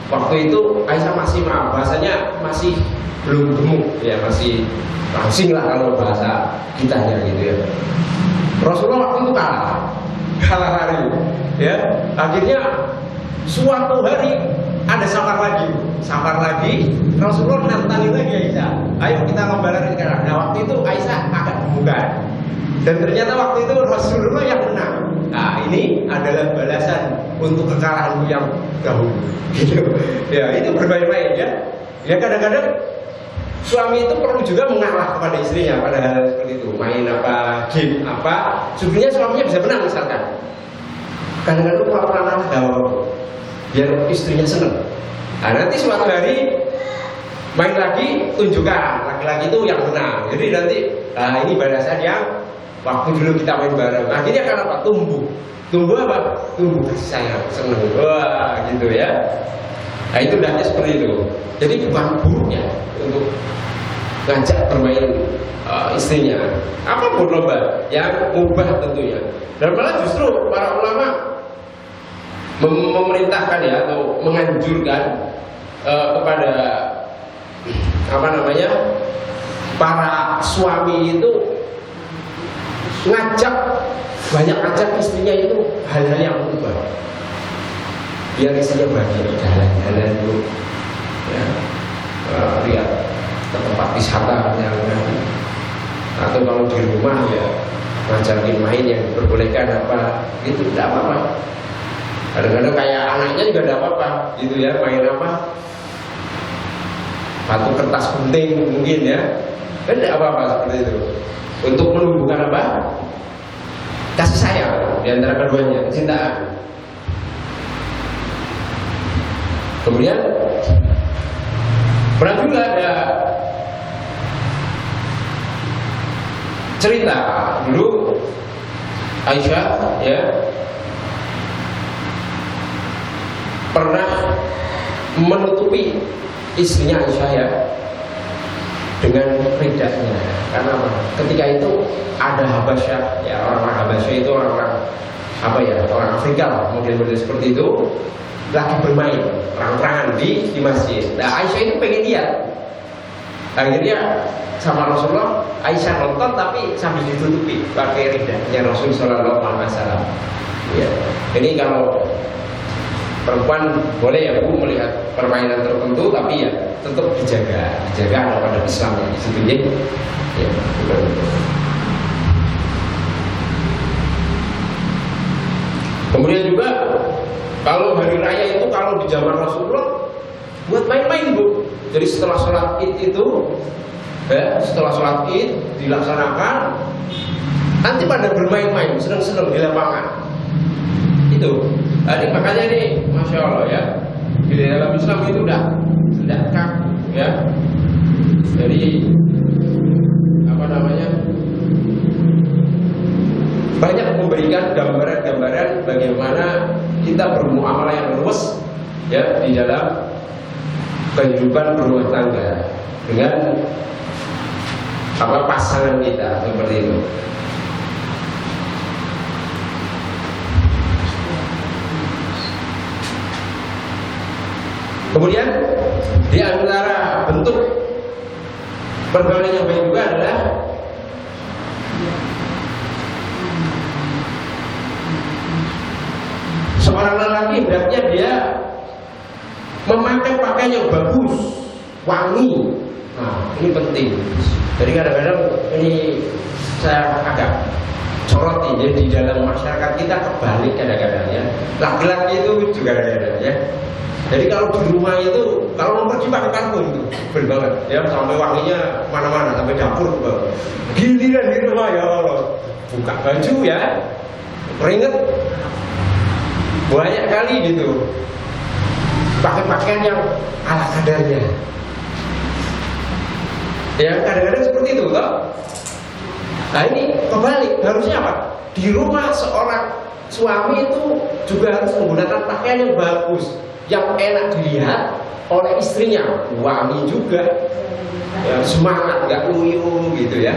Waktu itu Aisyah masih bahasanya masih belum gemuk, ya masih langsing lah kalau bahasa kitanya gitu ya. Rasulullah waktu itu kalah lari, ya. Akhirnya suatu hari ada safar lagi, Rasulullah nantangin lagi Aisyah. Ayo kita lomba lari sekarang. Nah waktu itu Aisyah agak gemukan. Dan ternyata waktu itu Rasulullah yang menang. Nah ini adalah balasan untuk kekalahanmu yang dahulu. Gitu. Ya itu bermain-main ya. Ya kadang-kadang suami itu perlu juga mengalah kepada istrinya pada hal seperti itu. Main apa, game apa, sebenarnya suaminya bisa menang misalkan. Kadang-kadang pura-pura biar istrinya senang. Nah nanti suatu hari main lagi tunjukkan laki-laki itu yang menang. Jadi nanti ini balasan yang waktu dulu kita main bareng. Akhirnya kan apa? Tumbuh apa? Tumbuh kasih sayang, senang. Wah, gitu ya. Nah itu hendaknya seperti itu. Jadi bukan buruknya untuk ngajak bermain istrinya. Apapun lomba yang mubah tentunya. Dan malah justru para ulama memerintahkan ya atau menganjurkan kepada apa namanya para suami itu banyak ajak istrinya itu hal-hal yang berubah. biar istrinya bahagia jalan-jalan dulu ya, lihat ke tempat wisata atau kalau di rumah ya ngajakin main yang diperbolehkan apa gitu, tidak apa-apa. Kadang-kadang kayak anaknya juga tidak apa-apa gitu ya, main apa batu kertas gunting mungkin ya, kan tidak apa-apa seperti itu, untuk menumbuhkan apa kasih sayang di antara keduanya, kecintaan. Kemudian pernah juga ada cerita dulu Aisyah ya pernah menutupi istrinya Aisyah ya dengan ridanya. Karena apa? Ketika itu ada Habasyah ya, orang-orang Habasyah itu orang-orang apa ya, orang Afrika lah, model-model seperti itu, lagi bermain perang-perangan di masjid. Nah Aisyah itu pengen lihat, akhirnya sama Rasulullah Aisyah nonton tapi sambil ditutupi pakai ridahnya Rasul Sallallahu Alaihi Wasallam. Ya, ini kalau perempuan boleh ya Bu melihat permainan tertentu, tapi ya tetap dijaga ada pada Islamnya di situ ya. Ya, betul. Kemudian juga kalau hari raya itu kalau di zaman Rasulullah buat main-main Bu. Jadi setelah sholat Id itu ya, setelah sholat Id dilaksanakan, nanti pada bermain-main, seneng-seneng di lapangan. Itu. Jadi makanya nih, masya Allah ya, di dalam Islam itu udah kaku ya. Jadi apa namanya? Banyak memberikan gambaran-gambaran bagaimana kita bermuamalah yang luwes ya di dalam kehidupan berumah tangga dengan apa pasangan kita seperti itu. Kemudian di antara bentuk pergaulan yang baik juga adalah seorang lelaki hendaknya dia memakai pakaian yang bagus, wangi. Nah, ini penting. Jadi kadang-kadang ini saya agak soroti, jadi di dalam masyarakat kita kebalik kadang-kadang ya. Laki-laki itu juga kadang-kadang ya. Jadi kalau di rumah itu, kalau mau pergi pakai parfum itu bener banget ya, sampai wanginya mana-mana, sampai dapur. Giliran di rumah ya Allah, buka baju ya, keringet banyak kali gitu, pakai pakaian yang ala kadarnya. Ya kadang-kadang seperti itu toh. Nah ini kebalik, harusnya apa? Di rumah seorang suami itu juga harus menggunakan pakaian yang bagus, yang enak dilihat oleh istrinya, wangi juga, ya, semangat, nggak luyu gitu ya.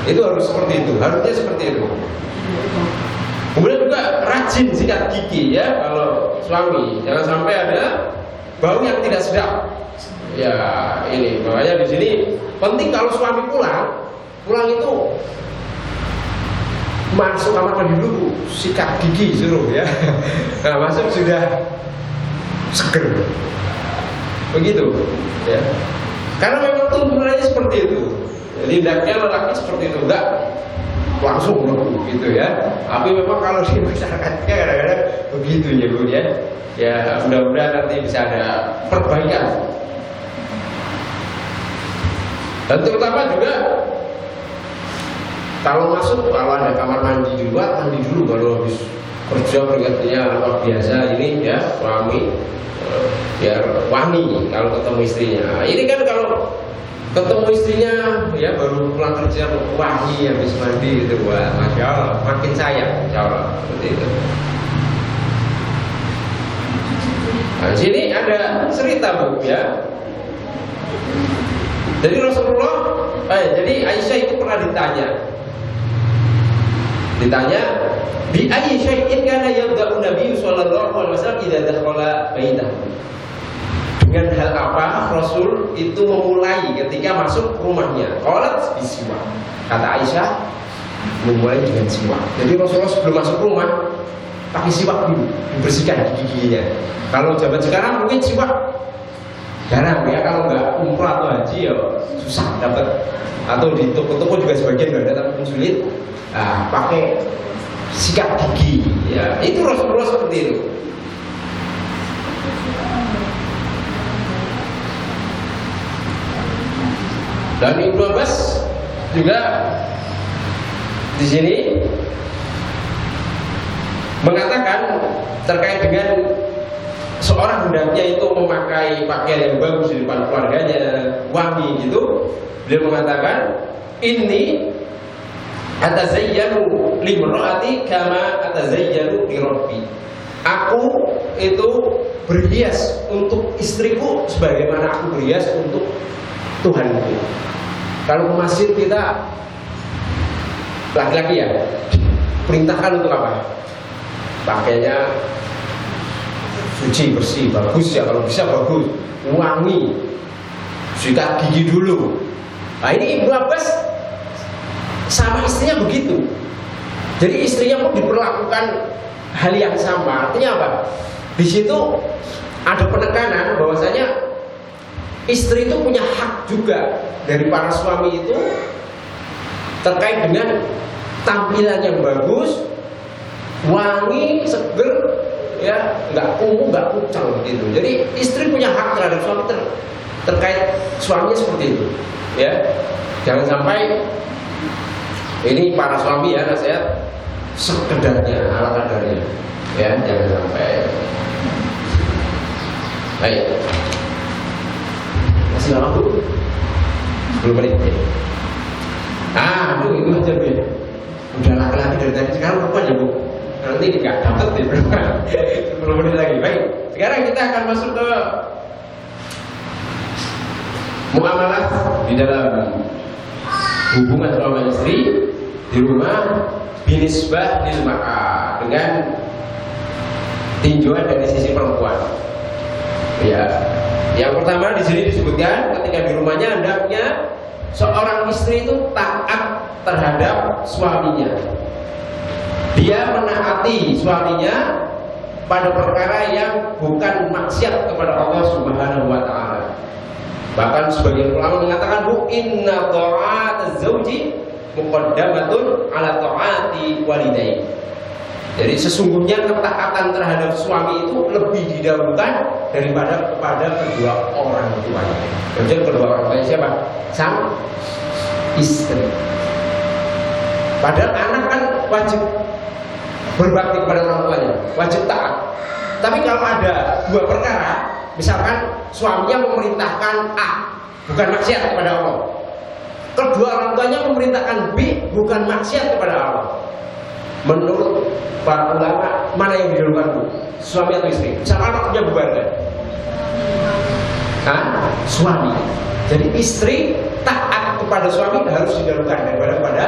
Itu harus seperti itu, harusnya seperti itu. Kemudian juga rajin sikat gigi ya kalau suami, jangan sampai ada bau yang tidak sedap. Ya ini makanya di sini penting kalau suami pulang itu masuk kamar mandi dulu, sikat gigi suruh ya. Nah masuk sudah seger, begitu ya. Karena memang tuntunannya seperti itu. Jadi hendaknya lelaki seperti itu, enggak langsung gitu ya. Tapi memang kalau di masyarakatnya kadang-kadang begitu ya Bu ya. Ya mudah-mudahan nanti bisa ada perbaikan. Dan terutama juga kalau masuk, kalau ada kamar mandi di luar, mandi dulu. Kalau habis kerja bergantinya luar biasa ini ya, suami biar wangi kalau ketemu istrinya. Nah, ini kan kalau ketemu istrinya ya baru pulang kerja wangi habis mandi itu, wah masya Allah, makin sayang, insya Allah seperti itu. Nah, di sini ada cerita Bu ya. Jadi Rasulullah, jadi Aisyah itu pernah ditanya, bi ayyi syai'in kana yabda'u Nabi sallallahu alaihi wasallam idza dakhala baitahu. Dengan hal apa Rasul itu memulai ketika masuk rumahnya? Qalat bisiwak. Kata Aisyah, memulai dengan siwak. Jadi Rasulullah sebelum masuk rumah pakai siwak dulu, dibersihkan gigi-giginya. Kalau zaman sekarang mungkin siwak jarang ya, kalau nggak umroh atau haji ya susah dapat, atau di toko-toko juga sebagian nggak ada tapi sulit. Nah, pakai sikat gigi, ya itu Rasulullah seperti itu. Dan Ibnu Abbas juga di sini mengatakan terkait dengan seorang hendaknya itu memakai pakaian yang bagus di depan keluarganya, wangi gitu. Beliau mengatakan, ini atazayyanu limraati kama atazayyanu li rabbi. Aku itu berhias untuk istriku sebagaimana aku berhias untuk Tuhanku. Kalau ke masjid kita laki-laki ya perintahkan untuk apa? Pakainya suci, bersih, bagus ya, kalau bisa bagus, wangi, sikat gigi dulu. Nah ini Ibnu Abbas sama istrinya begitu. Jadi istrinya pun diperlakukan hal yang sama. Artinya apa? Di situ ada penekanan bahwasanya istri itu punya hak juga dari para suami itu terkait dengan tampilan yang bagus, wangi, seger, ya, nggak kumuh, nggak kucel gitu. Jadi istri punya hak terhadap suami terkait suaminya seperti itu, ya. Jangan sampai ini para suami ya, nasihat sekedarnya, ala kadarnya, ya, jangan sampai. Baik, masih lama bu? 10 menit. Aduh, itu aja bu. Udah laki-laki dari tadi, sekarang perempuan ya bu. Nanti nggak dapat nih berapa 10 menit lagi. Baik, sekarang kita akan masuk ke muamalah di dalam hubungan suami istri di rumah binisbah lil mar'ah, dengan tinjauan dari sisi perempuan. Ya, yang pertama di sini disebutkan ketika di rumahnya hendaknya seorang istri itu taat terhadap suaminya. Dia menaati suaminya pada perkara yang bukan maksiat kepada Allah Subhanahu wa taala. Bahkan sebagian ulama mengatakan inna ta'ataz zauji muqaddamatun ala ta'ati walidayhi. Jadi sesungguhnya ketaatan terhadap suami itu lebih didahulukan daripada kepada kedua orang tuanya. Maksudnya kedua orang tuanya siapa? Sang istri. Padahal anak kan wajib berbakti kepada orang tuanya, wajib taat. Tapi kalau ada dua perkara, misalkan suaminya memerintahkan A, bukan maksiat kepada Allah. Kedua orang tuanya memerintahkan B, bukan maksiat kepada Allah. Menurut para ulama, mana yang didahulukan bu? Suami atau istri? Misalkan waktunya bubarkan, suami. Jadi istri taat kepada suami harus didahulukan daripada kepada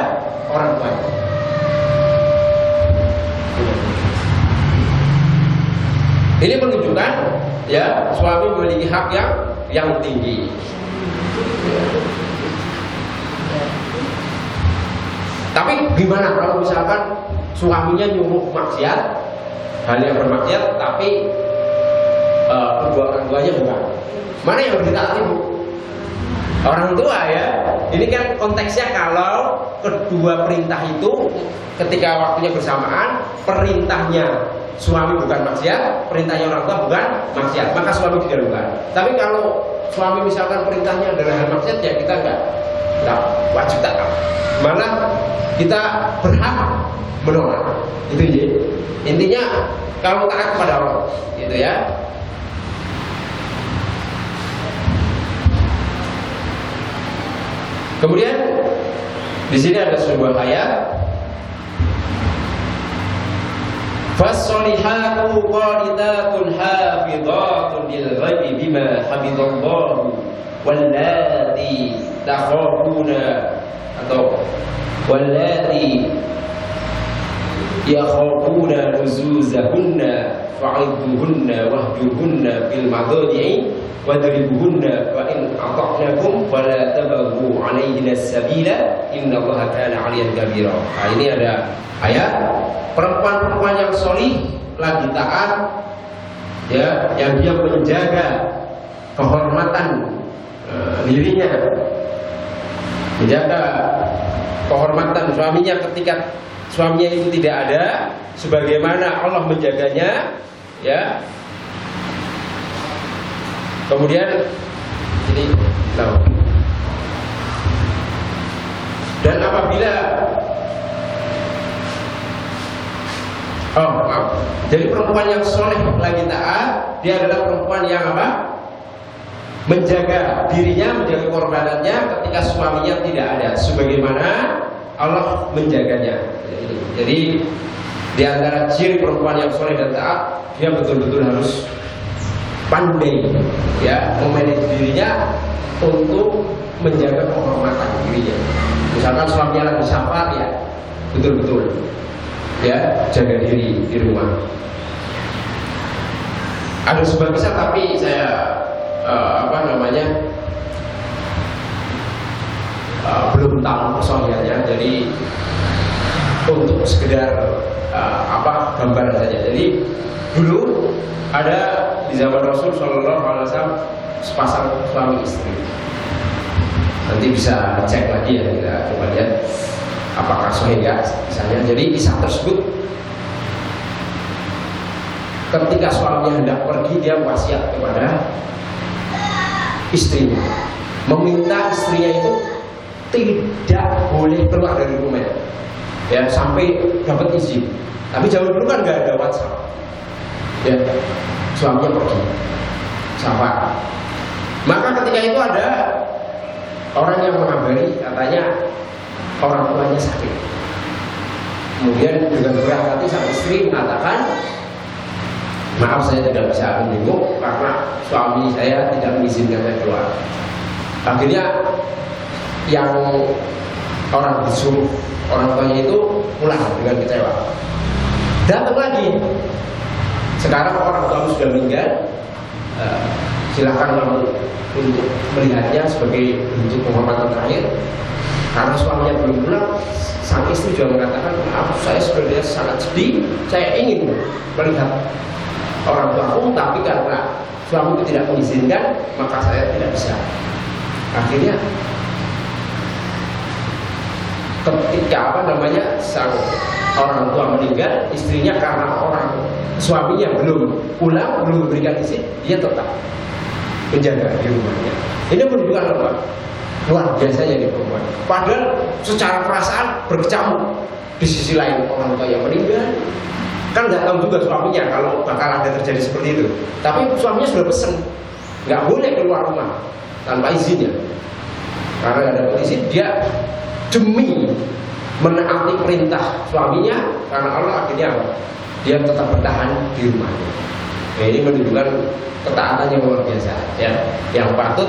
orang tuanya. Ini menunjukkan ya suami memiliki hak yang tinggi. Tapi gimana kalau misalkan suaminya nyuruh maksiat, hal yang bermaksiat, tapi kedua orang tuanya bukan? Mana yang harus ditaati bu? Orang tua ya. Ini kan konteksnya kalau kedua perintah itu ketika waktunya bersamaan, perintahnya suami bukan maksiat, perintahnya orang tua bukan maksiat, maka suami didahulukan. Tapi kalau suami misalkan perintahnya adalah hal maksiat, ya kita nggak wajib taat. Malah kita berhak menolak. Itu ya. Intinya kalau taat kepada Allah, gitu ya. Kemudian di sini ada sebuah ayat, فَالصَّالِحَاتُ قَانِتَاتٌ حَافِظَاتٌ لِلْغَيْبِ بِمَا حَفِظَ اللَّهُ وَاللَّاتِي تَخَافُونَ وَاللَّاتِي يَخَافُونَ نُشُوزَهُنَّ فَعِظُوهُنَّ وَاهْجُرْهُنَّ فِي الْمَضَاجِعِ وَاضْرِبُوهُنَّ فَإِنْ أَطَعْنَكُمْ فَلَا تَبْغُوا عَلَيْهِنَّ السَّبِيلَ إِنَّ اللَّهَ كَانَ عَلِيًّا كَبِيرًا. Nah, ini ada ayat perempuan-perempuan yang sholih lagi taat, ya, yang dia menjaga kehormatan dirinya, menjaga kehormatan suaminya ketika suaminya itu tidak ada, sebagaimana Allah menjaganya, ya. Kemudian ini dan apabila jadi perempuan yang soleh lagi taat, dia adalah perempuan yang apa? Menjaga dirinya, menjaga kehormatannya ketika suaminya tidak ada, sebagaimana Allah menjaganya. Jadi di antara ciri perempuan yang soleh dan taat, dia betul-betul harus pandai, ya, memanage dirinya untuk menjaga kehormatan dirinya. Misalkan suaminya lagi safar, ya, betul-betul, ya, jaga diri di rumah. Ada sebuah kisah, tapi saya belum tahu persoalannya. Jadi untuk sekedar gambaran saja. Jadi dulu ada di zaman Rasul Shallallahu Alaihi Wasallam sepasang suami istri. Nanti bisa cek lagi, ya, kita coba lihat apakah sahih misalnya. Jadi kisah tersebut, ketika suaminya hendak pergi, dia wasiat kepada istrinya, meminta istrinya itu tidak boleh keluar dari rumah, ya, sampai dapat izin. Tapi zaman dulu kan nggak ada WhatsApp, ya, suaminya pergi safar. Maka ketika itu ada orang yang mengabari, katanya orang tuanya sakit. Kemudian dengan berat hati sang istri mengatakan, maaf, saya tidak bisa menjenguk karena suami saya tidak mengizinkan saya keluar. Akhirnya yang orang disuruh orang tuanya itu pulang dengan kecewa. Datang lagi, sekarang orang tua sudah meninggal, silakan kamu untuk melihatnya sebagai bentuk penghormatan terakhir. Karena suaminya belum pulang, sang istri juga mengatakan, maaf, saya sebenarnya sangat sedih, saya ingin melihat orang tuaku, tapi karena suamiku tidak mengizinkan, maka saya tidak bisa. Akhirnya ketika sang orang tua meninggal, istrinya karena suaminya belum pulang, belum memberikan izin, dia tetap menjaga di rumahnya. Ini menunjukkan apa? Luar biasanya di perempuan. Padahal secara perasaan berkecamuk. Di sisi lain orang tua yang meninggal, kan nggak tahu juga suaminya kalau bakal ada terjadi seperti itu. Tapi suaminya sudah pesen, nggak boleh keluar rumah tanpa izinnya. Karena ada izin, dia demi menaati perintah suaminya, karena Allah akhirnya dia tetap bertahan di rumahnya. Nah, ini menunjukkan ketaatan yang luar biasa, ya, yang patut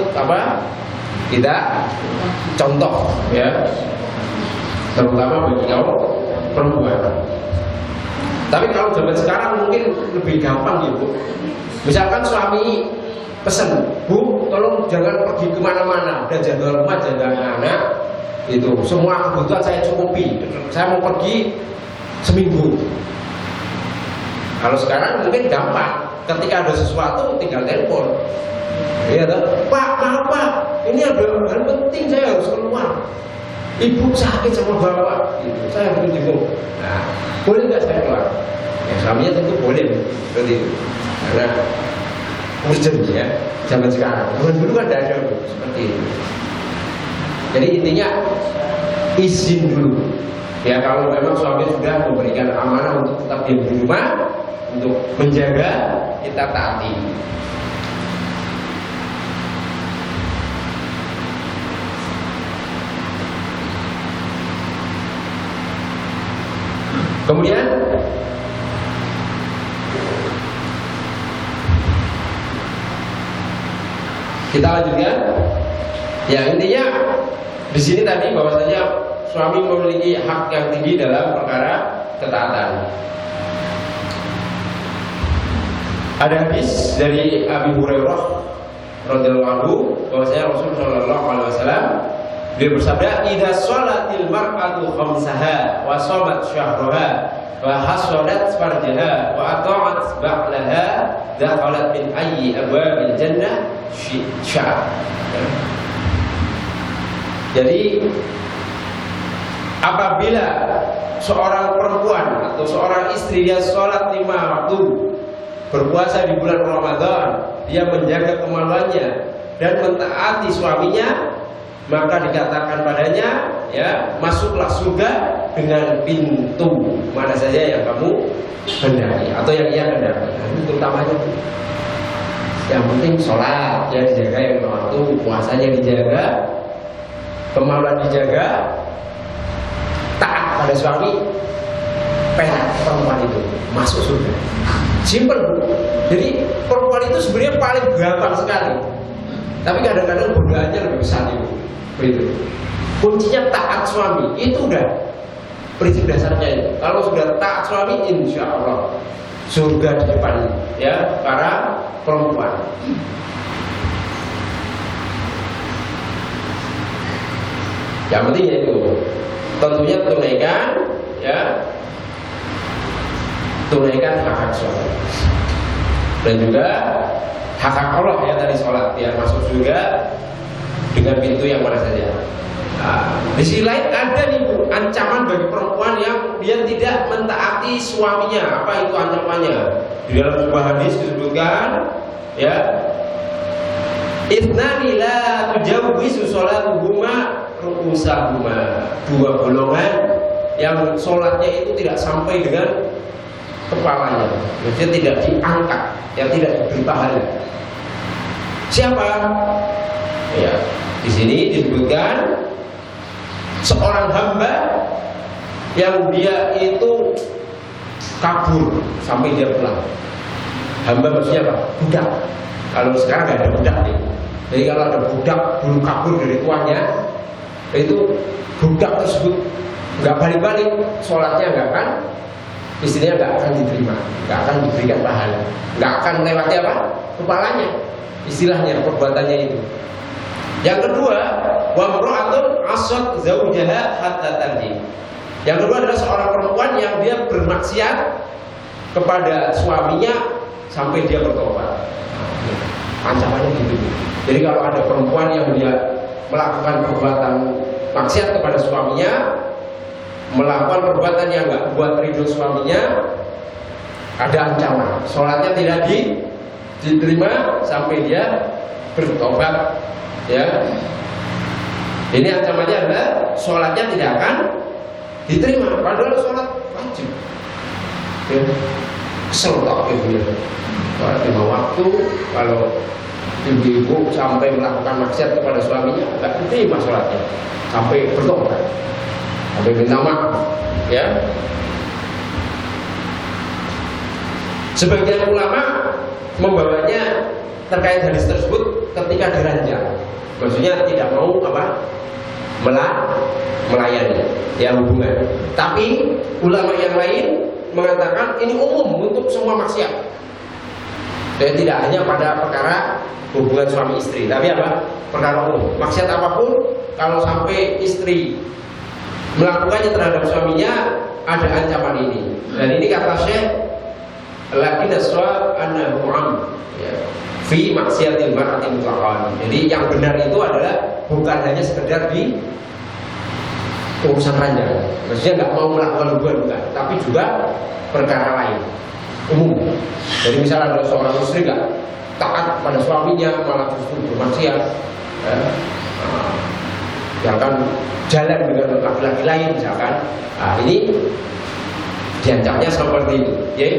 kita contoh, ya, terutama bagi kaum perempuan. Tapi kalau zaman sekarang mungkin lebih gampang, ya, Bu. Misalkan suami pesen, Bu, tolong jangan pergi kemana-mana, dan jaga rumah, jaga anak, itu semua kebutuhan saya cukupi, saya mau pergi seminggu. Kalau sekarang mungkin gampang, ketika ada sesuatu tinggal telepon, ya, Pak, maaf Pak, ini ada hal penting, saya harus keluar. Ibu sakit sama bapak, gitu, saya harus jenguk. Nah, boleh nggak saya keluar? Ya, suaminya tentu boleh, seperti itu, karena urgent, ya, zaman sekarang. Zaman dulu kan tidak ada seperti itu. Jadi intinya izin dulu, ya, kalau memang suami sudah memberikan amanah untuk tetap diam di rumah, untuk menjaga, kita taati. Kemudian kita lanjutkan. Ya, intinya di sini tadi bahwasanya suami memiliki hak yang tinggi dalam perkara ketaatan. Ada hadis dari Abi Hurairah radhiyallahu anhu bahwasanya Rasulullah sallallahu alaihi wasallam Dia bersabda, "Idza sholatil mar'atu khamsaha wa shamat syahraha wa hasalat farjaha wa ata'at ba'laha dakhalat min ayyi abwabil jannah syi'a." Jadi apabila seorang perempuan atau seorang istri dia sholat 5 waktu, berpuasa di bulan Ramadan, dia menjaga kemaluannya dan mentaati suaminya, maka dikatakan padanya, ya, masuklah surga dengan pintu mana saja yang kamu hendaki atau yang ia hendaki. Nah, itu utamanya. Yang penting sholat ya dijaga yang waktu, puasanya dijaga, kemaluan dijaga, taat pada suami, penak perempuan itu masuk surga. Simple, Bu. Jadi perempuan itu sebenarnya paling gampang sekali. Tapi kadang-kadang godaannya lebih besar itu. Begitu. Kuncinya taat suami, itu udah prinsip dasarnya itu. Kalau sudah taat suami, insya Allah surga di depan ya para perempuan. Yang penting itu tentunya tunaikan hak-hak suami dan juga hak-hak Allah ya tadi sholat biar masuk surga dengan pintu yang mana saja. Nah, di sisi lain ada nih Bu, ancaman bagi perempuan yang dia tidak mentaati suaminya. Apa itu ancamannya? Di dalam sebuah hadis disebutkan, ya, "Ithnani la tujawwizu sholatuhuma ru'usahuma." 2 golongan yang sholatnya itu tidak sampai dengan kepalanya, maksudnya tidak diangkat, yang tidak diberi pahala. Siapa? Ya, di sini disebutkan seorang hamba yang dia itu kabur sampai dia pulang. Hamba maksudnya apa? Budak. Kalau sekarang nggak ada budak nih. Jadi kalau ada budak dulu kabur dari tuannya, itu budak tersebut nggak balik-balik, sholatnya nggak akan, istrinya nggak akan diterima, nggak akan diberikan pahala, nggak akan melewati apa? Kepalanya, istilahnya perbuatannya itu. Yang kedua, wa mar'atun asad zaujaha hatta tarji. Yang kedua adalah seorang perempuan yang dia bermaksiat kepada suaminya sampai dia bertobat. Ancamannya gitu. Jadi kalau ada perempuan yang dia melakukan perbuatan maksiat kepada suaminya, melakukan perbuatan yang nggak buat ridho suaminya, ada ancaman. Sholatnya tidak diterima sampai dia bertobat. Ya, ini ancamannya adalah sholatnya tidak akan diterima. Padahal sholat wajib. Ya, kesel tak ibu ya. Sholat 5 waktu, kalau ibu-ibu sampai melakukan maksiat kepada suaminya, nggak diterima sholatnya, sampai bertobat, sampai minta maaf. Ya, sebagian ulama membawanya terkait hadis tersebut ketika diranjang, maksudnya tidak mau apa melayani ya hubungan. Tapi ulama yang lain mengatakan ini umum untuk semua maksiat dan tidak hanya pada perkara hubungan suami istri, tapi apa, perkara umum, maksiat apapun kalau sampai istri melakukannya terhadap suaminya ada ancaman ini. Dan ini kata Syekh lakin as-shawab annahu am, ya, fi maksiatil mar'ati mutlaqan. Jadi yang benar itu adalah bukan hanya sekedar di urusan ranjang, maksudnya nggak mau melakukan hubungan bukan, tapi juga perkara lain umum. Jadi misalnya ada seorang istri nggak taat pada suaminya, malah justru bermaksiat, misalkan jalan dengan laki-laki lain misalkan, nah ini diancamnya seperti itu, ya.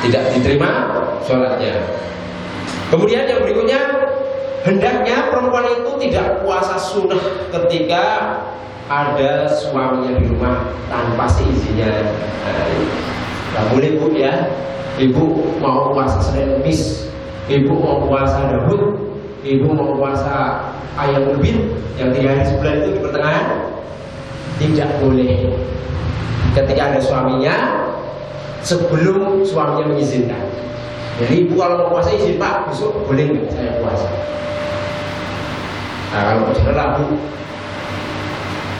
Tidak diterima sholatnya. Kemudian yang berikutnya, hendaknya perempuan itu tidak puasa sunnah ketika ada suaminya di rumah tanpa seizinnya. Nah, boleh Bu ya, ibu mau puasa Senin Kamis, ibu mau puasa Daud, ibu mau puasa ayam lebih yang 3 hari sebulan itu di pertengahan, tidak boleh ketika ada suaminya sebelum suaminya mengizinkan. Jadi ibu kalau mau puasa izin, Pak besok boleh nggak saya puasa? Nah, kalau perjalanan Rabu,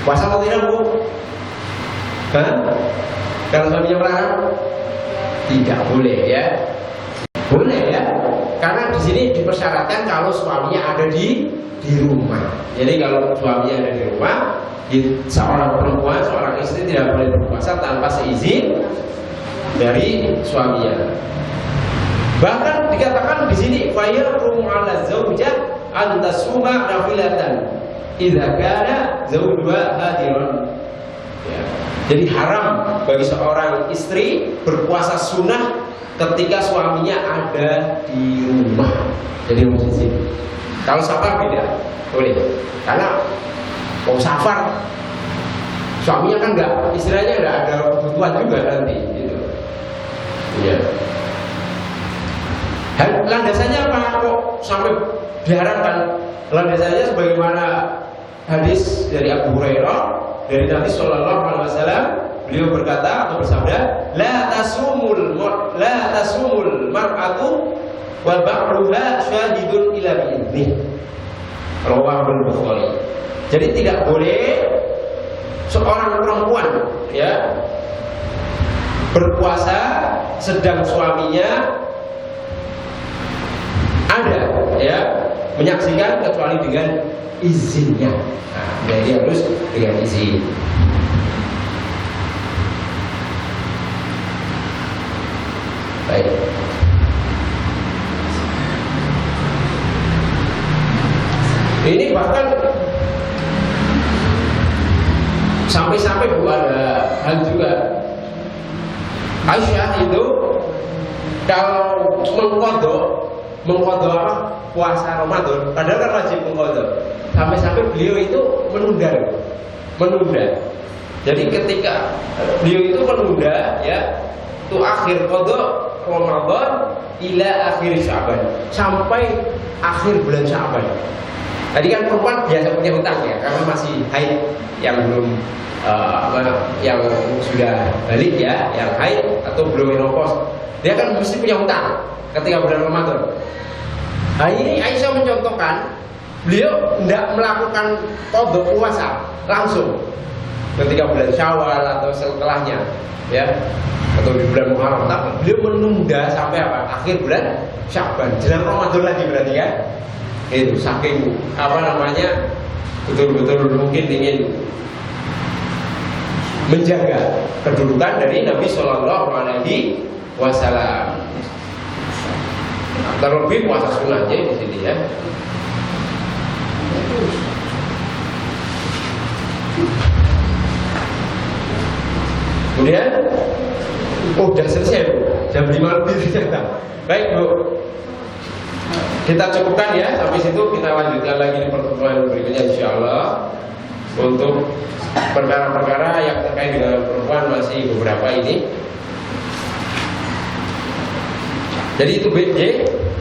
puasa atau tidak Bu? Hah? Kalau suaminya melarang, tidak boleh ya. Boleh ya, karena di sini dipersyaratkan kalau suaminya ada di rumah. Jadi kalau suaminya ada di rumah, seorang perempuan, seorang istri tidak boleh berpuasa tanpa seizin dari suaminya. Bahkan dikatakan di sini fayyaqumu 'ala zaujah an tasuma nafilatan idza kana zawjuha hadiran. Ya. Jadi haram bagi seorang istri berpuasa sunnah ketika suaminya ada di rumah. Jadi harus izin. Kalau safar tidak boleh, karena mau safar suaminya kan enggak, istilahnya enggak ada kebutuhan juga nanti gitu. Ya. Landasannya apa kok sampai diharamkan? Landasannya sebagaimana hadis dari Abu Hurairah dari Nabi Shallallahu Alaihi Wasallam, beliau berkata atau bersabda, la tasumul mar'atu wa ba'ruha syahidun ila bi'idnih. Rawahul Bukhari. Jadi tidak boleh seorang perempuan ya berpuasa sedang suaminya ada ya menyaksikan kecuali dengan izinnya. Nah, jadi harus dengan izin. Baik. Ini bahkan sampai-sampai Bu ada hal juga. Aisyah itu kalau mengqadha puasa Ramadan, padahal kan wajib mengqadha. Sampai-sampai beliau itu menunda. Jadi ketika beliau itu menunda ya, itu akhir qadha Ramadan ila akhir Sya'ban, sampai akhir bulan Sya'ban. Tadi kan perempuan biasa punya hutang ya, karena masih haid yang belum yang sudah balik ya, yang haid atau belum menopause, dia kan mesti punya hutang ketika bulan Ramadan. Nah ini Aisyah mencontohkan, beliau tidak melakukan qadha puasa langsung ketika bulan Syawal atau setelahnya ya, atau di bulan Muharram, tapi beliau menunda sampai apa? Akhir bulan Sya'ban, jelang Ramadan lagi berarti ya. Itu saking betul-betul mungkin ingin menjaga kedudukan dari Nabi Shallallahu Alaihi Wasallam. Terlebih puasa sunnahnya di sini ya. Kemudian, udah selesai Bu, jam 5 lebih ternyata. Baik Bu, kita cukupkan ya sampai situ. Kita lanjutkan lagi di pertemuan berikutnya insyaallah. Untuk perkara-perkara yang terkait dengan perempuan masih beberapa ini. Jadi itu BJ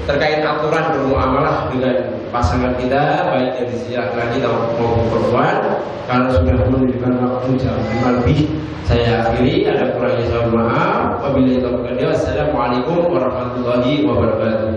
terkait aturan bermuamalah dengan pasangan kita, baik dari sisi laki-laki maupun perempuan. Kalau sudah menunjukkan waktu jam 5 lebih, saya akhiri. Ada kurangnya saya mohon maaf. Wabillahi taufiq. Wassalamualaikum warahmatullahi wabarakatuh.